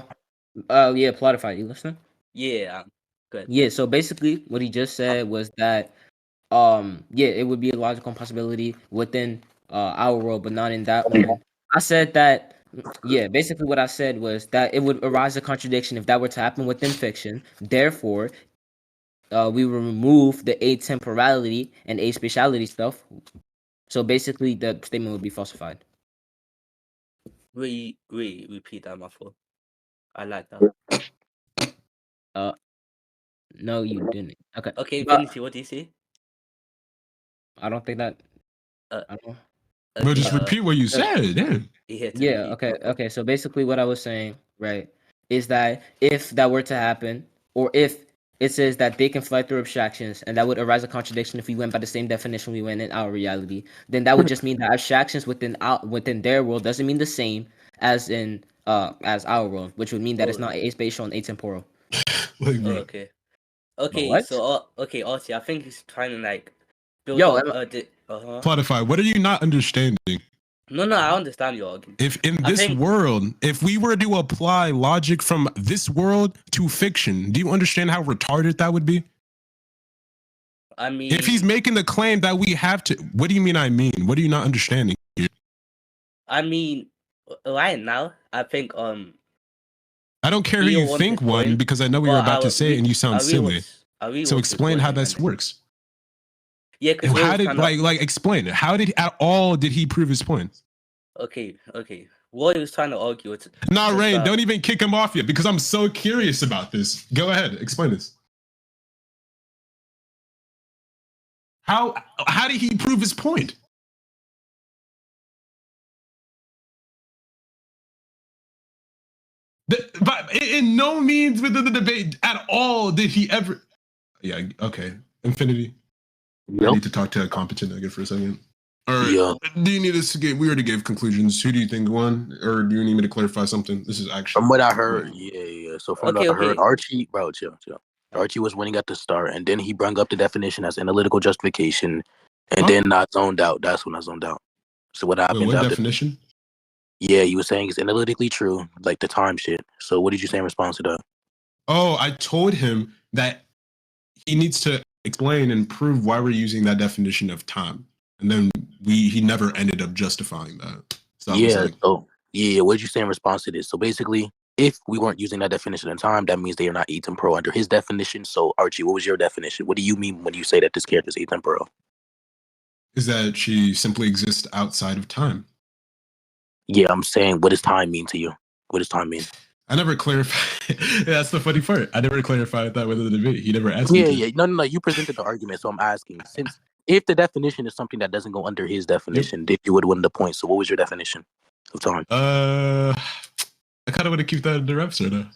yeah, Plotify, you listening? Yeah, good. Yeah, so basically, what he just said was that, it would be a logical possibility within our world, but not in that one. I said that. Yeah, basically what I said was that it would arise a contradiction if that were to happen within fiction. Therefore, we would remove the atemporality and aspatiality stuff. So basically, the statement would be falsified. Repeat that, my fault. I like that. No, you didn't. Okay. Okay, Infinity, what do you say? I don't think that. I don't. But just repeat what you said. Yeah. Okay. So basically, what I was saying, right, is that if that were to happen, or if it says that they can fly through abstractions, and that would arise a contradiction if we went by the same definition we went in our reality, then that would just mean that abstractions within their world doesn't mean the same as in as our world, which would mean that it's not aspatial and atemporal. Okay. So Archie, I think he's trying to like build Plotify, what are you not understanding? No, I understand your argument. If in this world, if we were to apply logic from this world to fiction, do you understand how retarded that would be? I mean, if he's making the claim that we have to, what do you mean? What are you not understanding here? I mean, right now, I think I don't care who you think one, because I know what you're about to say and you sound silly. So explain how this works. Yeah, because how did explain it? How did he prove his point? Okay. What he was trying to argue is Rain, don't even kick him off yet because I'm so curious about this. Go ahead, explain this. How did he prove his point? But in no means within the debate at all did he ever. Yeah, okay. Infinity. I need to talk to a competent nigga for a second. All right. Do you need us to we already gave conclusions. Who do you think won? Or do you need me to clarify something? This is actually. From what I heard, So from what I heard, Archie, bro, chill. Archie was winning at the start, and then he brought up the definition as analytical justification, and then I zoned out. That's when I zoned out. So what happened? What definition? Yeah, you were saying it's analytically true, like the time shit. So what did you say in response to that? Oh, I told him that he needs to explain and prove why we're using that definition of time. And then he never ended up justifying that. So I was Yeah, like, what did you say in response to this? So basically, if we weren't using that definition of time, that means they are not Ethan Pro under his definition. So Archie, what was your definition? What do you mean when you say that this character is Ethan Pro? is that she simply exists outside of time. Yeah, I'm saying, what does time mean to you? What does time mean? I never clarified. That's the funny part. I never clarified that with the debate. He never asked me. Yeah. No. You presented the argument, so I'm asking. Since if the definition is something that doesn't go under his definition, then you would win the point. So what was your definition of time? I kind of want to keep that in the reps right now.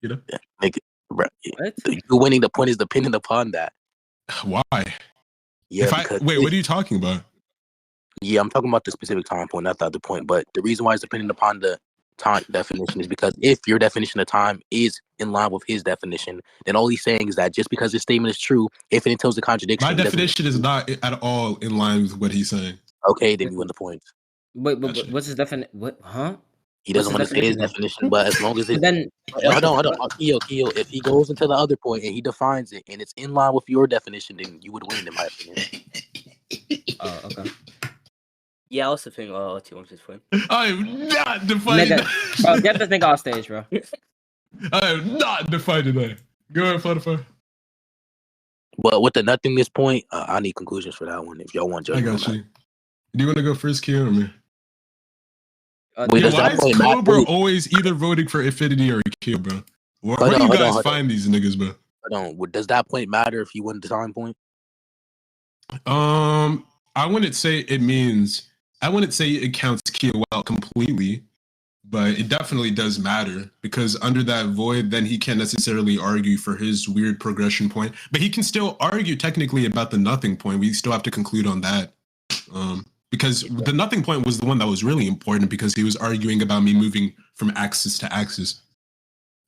You know? Yeah, make it, bro. What? You winning the point is dependent upon that. Why? Yeah, Wait, what are you talking about? Yeah, I'm talking about the specific time point, not the other point. But the reason why it's dependent upon the time definition is because if your definition of time is in line with his definition, then all he's saying is that just because his statement is true, if it entails a contradiction, My definition is not at all in line with what he's saying. Okay, then you win the point. Wait, but what's his definition? What? Huh? He doesn't want to say his definition, but as long as it, then hold on, Keio, if he goes into the other point and he defines it and it's in line with your definition, then you would win, in my opinion. Oh, okay. Yeah, I also think Archie wants his point. I'm not defining that. Bro, get this nigga off stage, bro. I am not defining that. Go ahead, Spotify. But with the nothingness point, I need conclusions for that one. If y'all want I judgment, got you. Do you want to go first, Keio, or me? Wait, Yo, does why that is point Cobra matter? always either voting for Infinity or Keio, bro? Where Hold do on, you hold guys on. find these niggas, bro? Hold on. Does that point matter if you win the time point? I wouldn't say it means. I wouldn't say it counts Keio out completely, but it definitely does matter because under that void, then he can't necessarily argue for his weird progression point, but he can still argue technically about the nothing point. We still have to conclude on that. Because the nothing point was the one that was really important because he was arguing about me moving from axis to axis.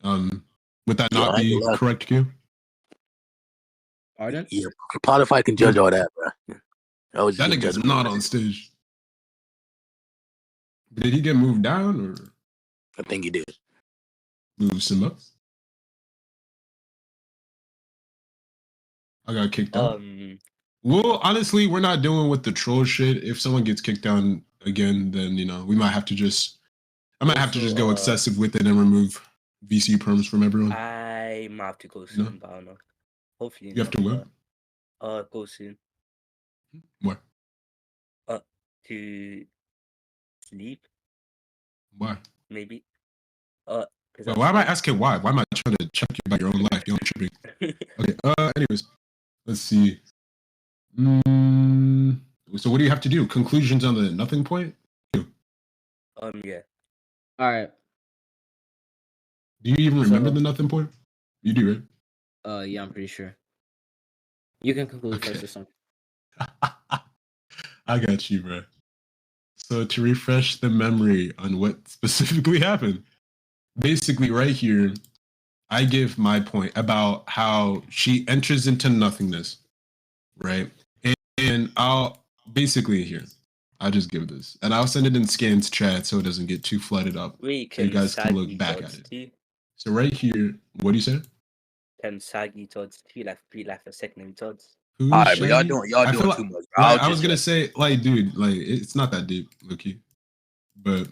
Would that not be correct, Q? Pardon? Yeah, Spotify can judge all that, bro. That nigga's not on stage. Did he get moved down or? I think he did. Move some up? I got kicked out. Well, honestly, we're not doing with the troll shit. If someone gets kicked down again, then we might have to just. I might have to just go excessive with it and remove VC perms from everyone. I might have to go soon, but I don't know. Hopefully, you have to what? Go soon. Where? To sleep. Why? Maybe. Why am I asking why? Why am I trying to check you about your own life? You're tripping. Okay. Anyways, let's see. So what do you have to do? Conclusions on the nothing point? Yeah. All right. Do you even remember the nothing point? You do, right? Yeah, I'm pretty sure. You can conclude first or something. I got you, bro. So to refresh the memory on what specifically happened, basically right here, I give my point about how she enters into nothingness, right? And I'll basically here, I'll just give this, and I'll send it in Scans chat so it doesn't get too flooded up. Wait, so you guys can look back at it. Too? So right here, what do you say? Can saggy Todd's too, like a second Todd's. All right, but y'all doing too much. I was gonna say, dude, it's not that deep, Loki, but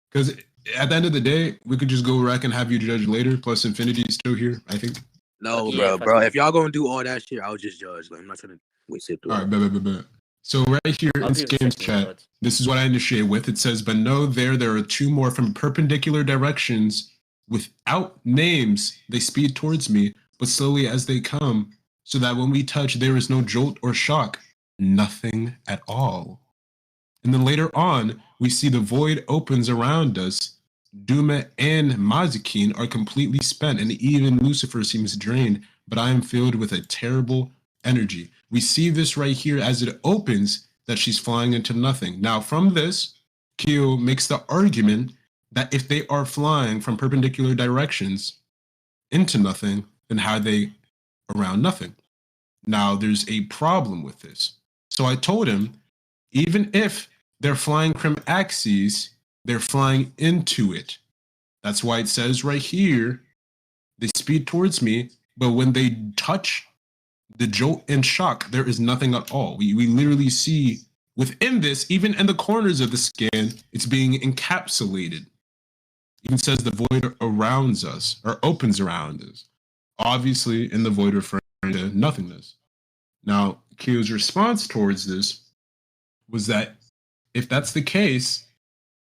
because at the end of the day, we could just go wreck and have you judge later. Plus, Infinity is still here, I think. No, bro. If y'all gonna do all that shit, I'll just judge. I'm not trying to waste it through. All right, bet. So right here in Scams chat, this is what I initiate with. It says, but no, there are two more from perpendicular directions without names. They speed towards me, but slowly as they come, so that when we touch, there is no jolt or shock, nothing at all. And then later on, we see the void opens around us. Duma and Mazukin are completely spent, and even Lucifer seems drained, but I am filled with a terrible energy. We see this right here as it opens, that she's flying into nothing. Now, from this, Keio makes the argument that if they are flying from perpendicular directions into nothing, then how are they around nothing? Now, there's a problem with this. So I told him, even if they're flying from axes, they're flying into it. That's why it says right here, they speed towards me, but when they touch the jolt and shock, there is nothing at all. We literally see within this, even in the corners of the scan, it's being encapsulated. Even says the void around us or opens around us. Obviously, in the void referring to nothingness. Now, Keio's response towards this was that if that's the case,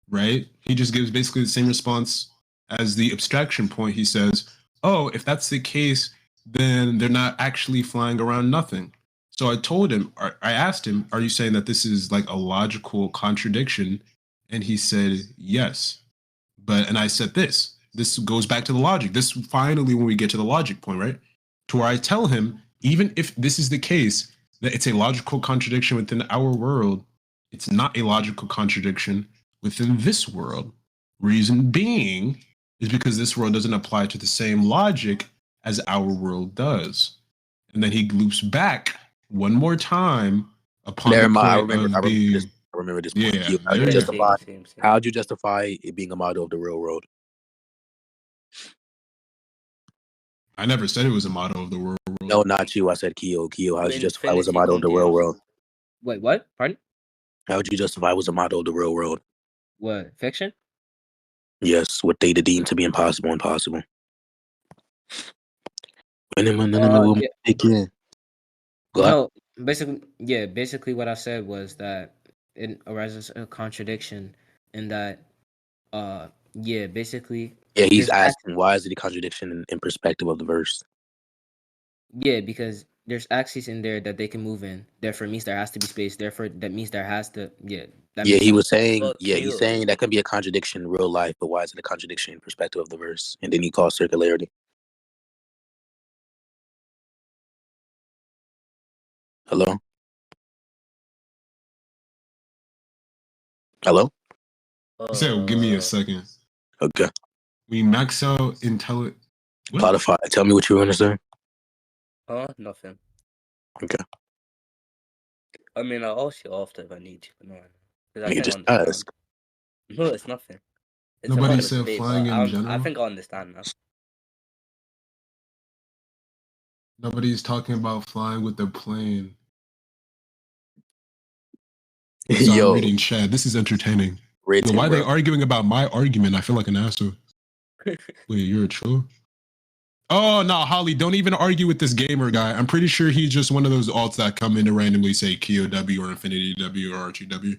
right, he just gives basically the same response as the abstraction point. He says, oh, if that's the case, then they're not actually flying around nothing. So I told him, I asked him, are you saying that this is like a logical contradiction? And he said, yes. And I said this goes back to the logic. This finally, when we get to the logic point, right? To where I tell him, even if this is the case, that it's a logical contradiction within our world, it's not a logical contradiction within this world. Reason being is because this world doesn't apply to the same logic as our world does. And then he loops back one more time upon the point I remember this point. Yeah, How'd you justify it being a model of the real world? I never said it was a model of the world. No, not you. I said Keio. How'd you justify it was a model of the real world? Wait, what? Pardon? How would you justify it was a model of the real world? What, fiction? Yes, what they deemed to be impossible. No, basically what I said was that it arises a contradiction in that, basically. Yeah, he's asking why is it a contradiction in perspective of the verse? Yeah, because there's axes in there that they can move in. Therefore, it means there has to be space. Therefore, that means there has to, he was saying, he's saying that can be a contradiction in real life, but why is it a contradiction in perspective of the verse? And then he calls circularity. Hello? So give me a second. Okay. We max out intelligence. Codify. Tell me what you want to say. Nothing. Okay. I mean, I'll ask you after if I need to. No, You just ask. No, it's nothing. It's Nobody said flying in general. I think I understand now. Nobody's talking about flying with the plane. So I'm reading chat. This is entertaining. Why are they arguing about my argument? I feel like an asshole. Wait, you're a troll? Oh, no, Holly, don't even argue with this gamer guy. I'm pretty sure he's just one of those alts that come in to randomly say Keio W or Infinity W or Archi W.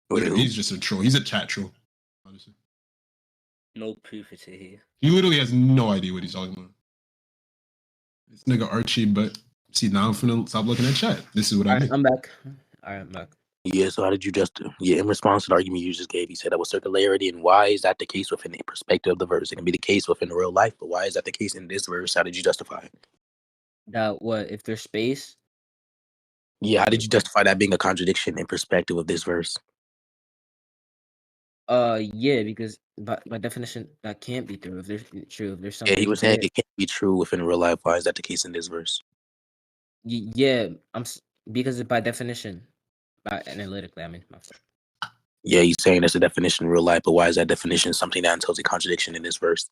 He's just a troll. He's a chat troll, honestly. No proof here. He literally has no idea what he's talking about. This nigga Archie, but see, now I'm finna stop looking at chat. This is what I mean. I'm back. All right, I'm back. Yeah, so how did you in response to the argument you just gave, you said that was circularity, and why is that the case within the perspective of the verse? It can be the case within the real life, but why is that the case in this verse? How did you justify it? That what, if there's space? Yeah, how did you justify that being a contradiction in perspective of this verse? Yeah, because by definition, that can't be true. If there's something. Yeah, he was saying it can't be true within real life. Why is that the case in this verse? Yeah, because by definition, analytically, I mean. Yeah, he's saying that's a definition in real life, but why is that definition something that entails a contradiction in this verse?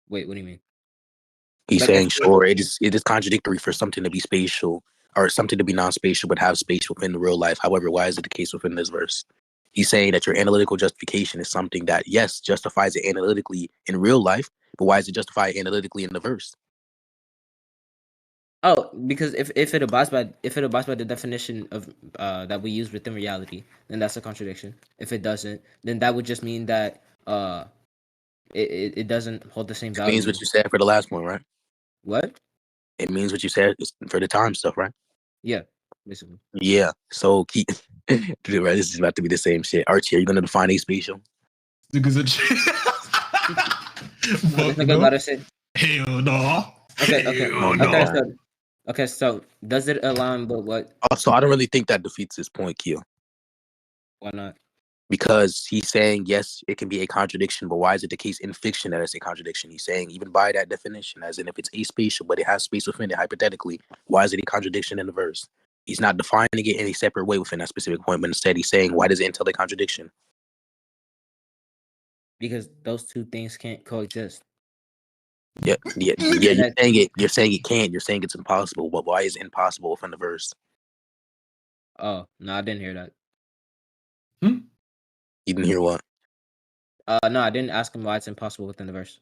Wait, what do you mean? He's saying, sure, it is contradictory for something to be spatial or something to be non-spatial but have space within the real life. However, why is it the case within this verse? He's saying that your analytical justification is something that, yes, justifies it analytically in real life, but why is it justified analytically in the verse? Oh, because if it abides by the definition of that we use within reality, then that's a contradiction. If it doesn't, then that would just mean that it doesn't hold the same value. It means what you said for the last one, right? What? It means what you said for the time stuff, right? Yeah, basically. Yeah. So dude, right, this is about to be the same shit. Archie, are you gonna define a spatial? Because it's about to say. Hell no. Okay. So does it align with what? So I don't really think that defeats his point, Keio. Why not? Because he's saying, yes, it can be a contradiction, but why is it the case in fiction that it's a contradiction? He's saying, even by that definition, as in if it's aspatial, but it has space within it, hypothetically, why is it a contradiction in the verse? He's not defining it in a separate way within that specific point, but instead he's saying, why does it entail a contradiction? because those two things can't coexist. Yeah. You're saying it can't. You're saying it's impossible. But why is it impossible within the verse? Oh no, I didn't hear that. You didn't hear what? No, I didn't ask him why it's impossible within the verse.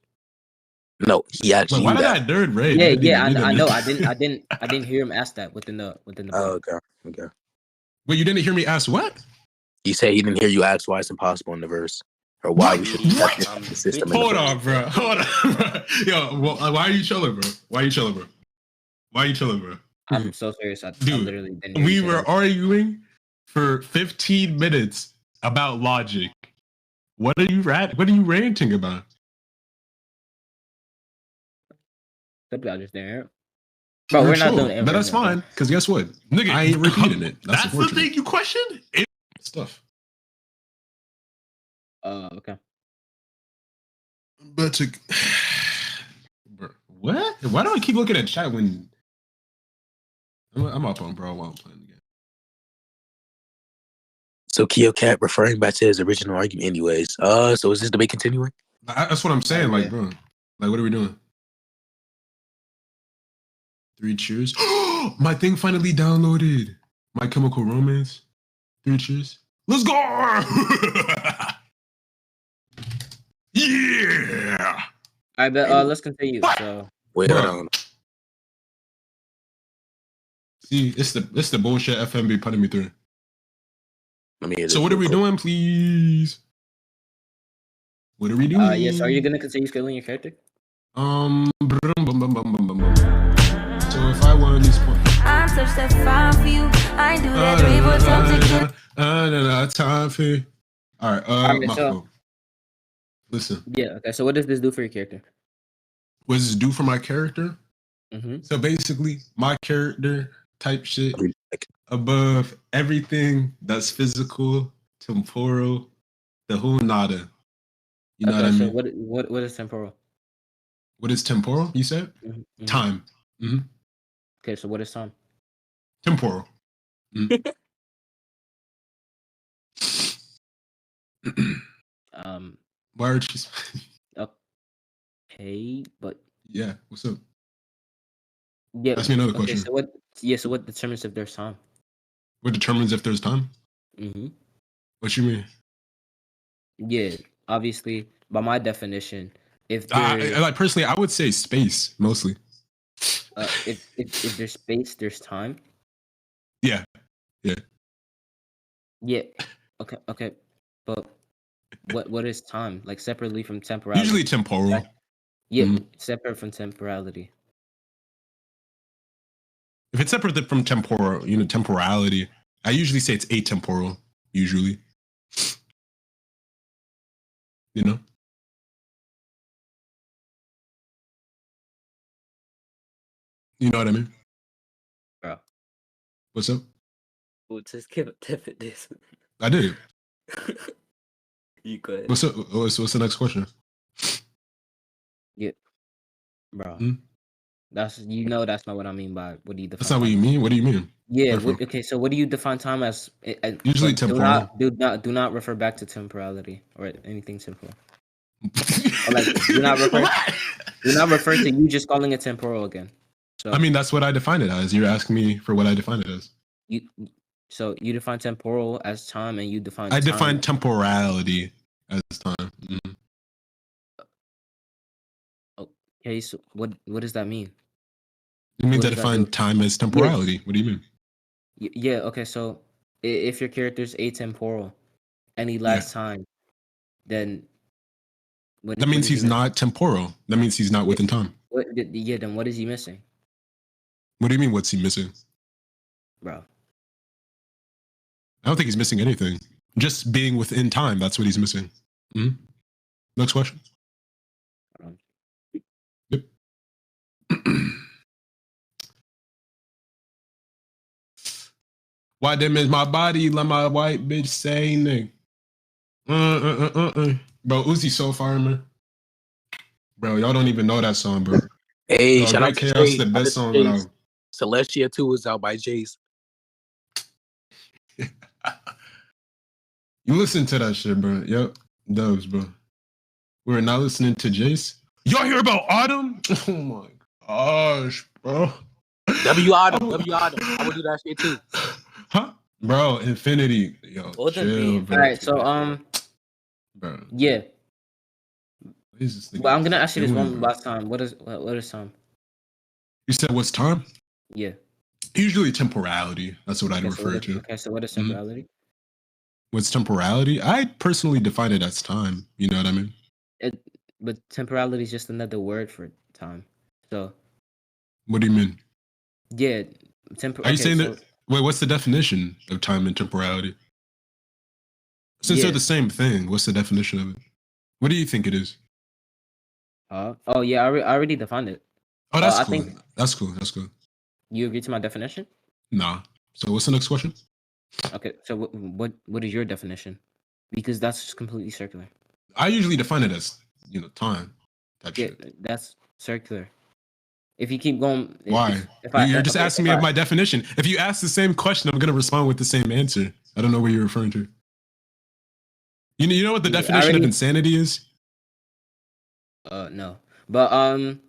No, he asked Wait, why you did that. that nerd raid? Yeah, I know. I didn't hear him ask that within the Oh, verse. okay. Wait, you didn't hear me ask what? He said he didn't hear you ask why it's impossible in the verse, or why we should accept the system. Hold on, bro. Yo, why are you chilling, bro? Why are you chilling, bro? I'm so serious. I Dude, literally didn't hear we you say were that. arguing for 15 minutes about logic. What are you ranting about? Could be I just didn't hear it. Bro, we're not doing it. But that's fine, because guess what? Nigga, I ain't repeating it. That's the thing you questioned? Stuff. Okay. But to... Bro, what? Why do I keep looking at chat when... I'm up on bro while I'm playing the game. So Keio kept referring back to his original argument anyways. So is this debate continuing? That's what I'm saying, like, bro. Like, what are we doing? 3 cheers. My thing finally downloaded. My Chemical Romance. 3 cheers. Let's go! Yeah! All right, but let's continue. So Wait, Bro. hold on. See, it's the bullshit FMB putting me through. Let me hear this So what are we real quick. doing, please? What are we doing? yes, are you gonna continue scaling your character? So if I won these points, I'm such that fine for you. I do that dream for something. time for you. All right, my so- fault. Listen, Yeah. Okay. So what does this do for your character? what does this do for my character? Mm-hmm. So basically, my character type shit Like, above everything that's physical, temporal, the whole nada. You know what I so mean? what is temporal? What is temporal? You said Mm-hmm. time. Okay. So what is time? Temporal. Why are you? Okay, but Yeah. What's up? yeah. Ask me another Okay. question. So what? Yeah. So what determines if there's time? What determines if there's time? Mm-hmm. What you mean? Yeah. Obviously, by my definition, if Like personally, I would say space mostly. if there's space, there's time. Yeah. Yeah. Okay. But what is time? Like separately from temporality. Usually temporal. Right? Yeah, Mhm. separate from temporality. If it's separate from temporal, temporality, I usually say it's atemporal. Usually. You know. You know what I mean? Bro. What's up? We'll just give a tip at this. I did. You go ahead. What's up? What's the next question? Bro. Hmm? That's not what I mean by what do you define? That's not what you mean. What do you mean? Yeah. Therefore. Okay. So what do you define time as? Usually but temporal. Do not refer back to temporality or anything temporal. Or like do not refer to you just calling it temporal again. So I mean, that's what I define it as. You're asking me for what I define it as. So you define temporal as time, and you define. I define temporality as time. Mhm. Okay. So what does that mean? It means What I does that define do? time as temporality. What do you mean? Yeah. Okay. So if your character's atemporal and he lacks time, then That means he's not temporal. That means he's not within time. Then what is he missing, What do you mean? What's he missing? bro? I don't think he's missing anything. Just being within time. That's what he's missing. Mhm. Next question. Yep. Why them is my body? Let my white bitch say nigga. Bro, Uzi so fire, man. Bro, y'all don't even know that song, bro. Hey, Bro, shout out Great to Chaos Jace. is the best Shout out song to on Jace. album. Celestia 2 is out by Jace. You listen to that shit, bro. Yep. Dubs, bro. We're not listening to Jace. Y'all hear about Autumn? Oh my gosh, bro. W Autumn. I would do that shit too. Huh? Bro, Infinity. Yo, Autumn chill, being bro. All right, so Bro, yeah. what is this nigga But I'm gonna ask you this doing, one bro? last time. What is time? You said what's time? Yeah. Usually temporality. That's what I'd Okay, so refer what is, to. okay, so what is Mhm. temporality? What's temporality? I personally define it as time. You know what I mean? But temporality is just another word for time. So What do you mean? yeah, Are you okay, saying so that? Wait, what's the definition of time and temporality? Since yeah. they're the same thing, what's the definition of it? What do you think it is? Oh yeah, I already defined it. Oh, that's I cool. think That's cool. That's cool. you agree to my definition. Nah. So what's the next question? Okay, so what is your definition? Because that's just completely circular. I usually define it as time type Yeah, shit. that's circular. If you keep going, Why? if I You're just okay, asking me of my definition. If you ask the same question, I'm gonna respond with the same answer. I don't know what you're referring to. You know what the Yeah, I definition of already- insanity is? no, but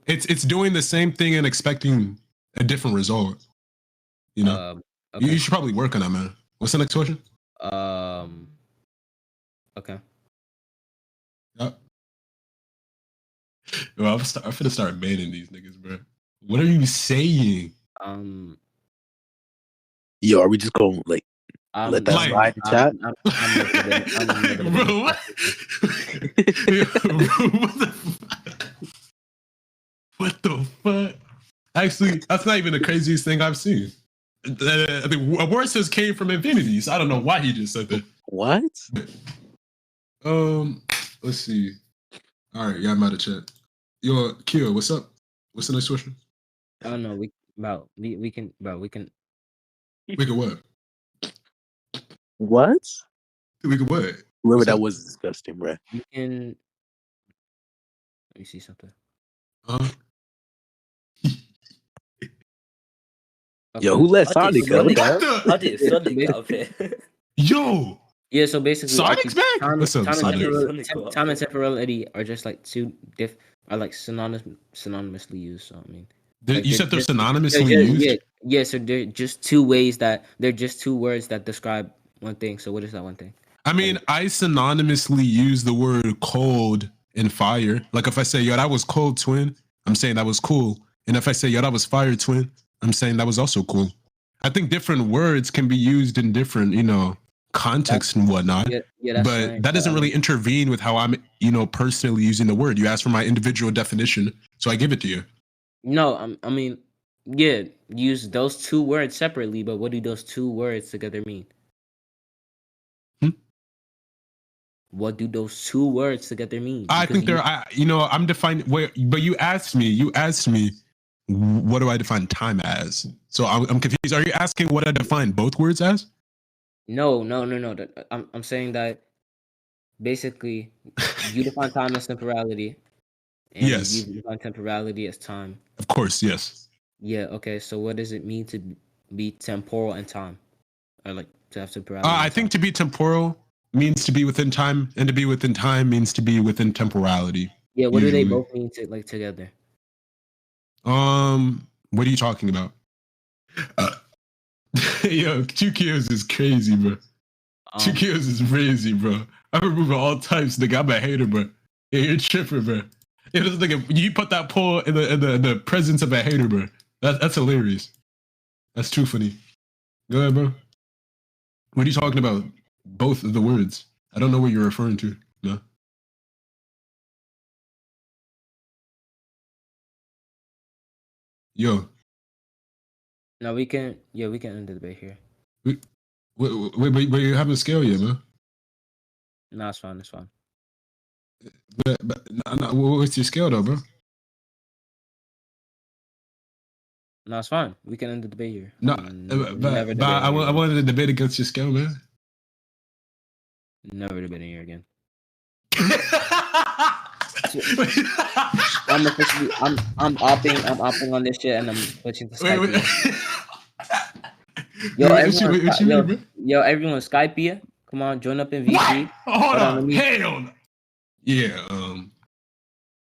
It's doing the same thing and expecting a different result. You know, okay. you should probably work on that, man. What's the next question? Okay. Yep. Well, I'm finna start banning these niggas, bro. What are you saying? Yo, are we just going like let that slide in chat? Bro, what? Bro, what the fuck? Actually, that's not even the craziest thing I've seen. I think a word says came from Infinity, so I don't know why he just said that. What? Let's see. All right, yeah, I'm out of chat. Yo, Keio, what's up? What's the next question? I don't know. We can. We can what? What? We can what? Remember What's that up? was disgusting, bro. We can. Let me see something. Okay. Yo, who let Sonic go? How did Sonic get up here? Yo. Yeah, so basically, Sonic's back. What's up, Sonic? Time and temporality are just like synonymously used. So I mean, You said they're synonymously used. Yeah. So they're just two ways they're just two words that describe one thing. So what is that one thing? I mean, I synonymously use the word cold and fire. Like if I say, yo, that was cold, twin, I'm saying that was cool. And if I say, yo, that was fire, twin, I'm saying that was also cool. I think different words can be used in different, context and whatnot. Yeah, but right. that doesn't really intervene with how I'm, personally using the word. You asked for my individual definition, so I give it to you. No, I mean, yeah, use those two words separately, but what do those two words together mean? What do those two words together mean? I think I'm defining. But you asked me. What do I define time as? So I'm confused. Are you asking what I define both words as? No. I'm saying that basically you define time as temporality. And yes. You define temporality as time. Of course, yes. Yeah. Okay. So what does it mean to be temporal and time, or like to have temporality? I think to be temporal means to be within time, and to be within time means to be within temporality. Yeah. What usually. Do they both mean together? What are you talking about? Yo, 2 kills is crazy, bro. 2 kills is crazy, bro. I'm removing all types, nigga. I'm a hater, bro. Yeah, you're tripping, bro. Yeah, this nigga, you put that poll in the presence of a hater, bro. That's hilarious. That's too funny. Go ahead, bro. What are you talking about? Both of the words. I don't know what you're referring to. No. Yo. No, we can. Yeah, we can end the debate here. Wait, you haven't scale yet, man. No, it's fine. It's fine. But what's your scale though, bro? No, it's fine. We can end the debate here. No, but I wanted to debate against your scale, man. Never debating here again. I'm opting on this shit, and I'm switching to Skype. Yo, everyone, Skype. Come on, join up in VC. Hold on. Hell no. Yeah.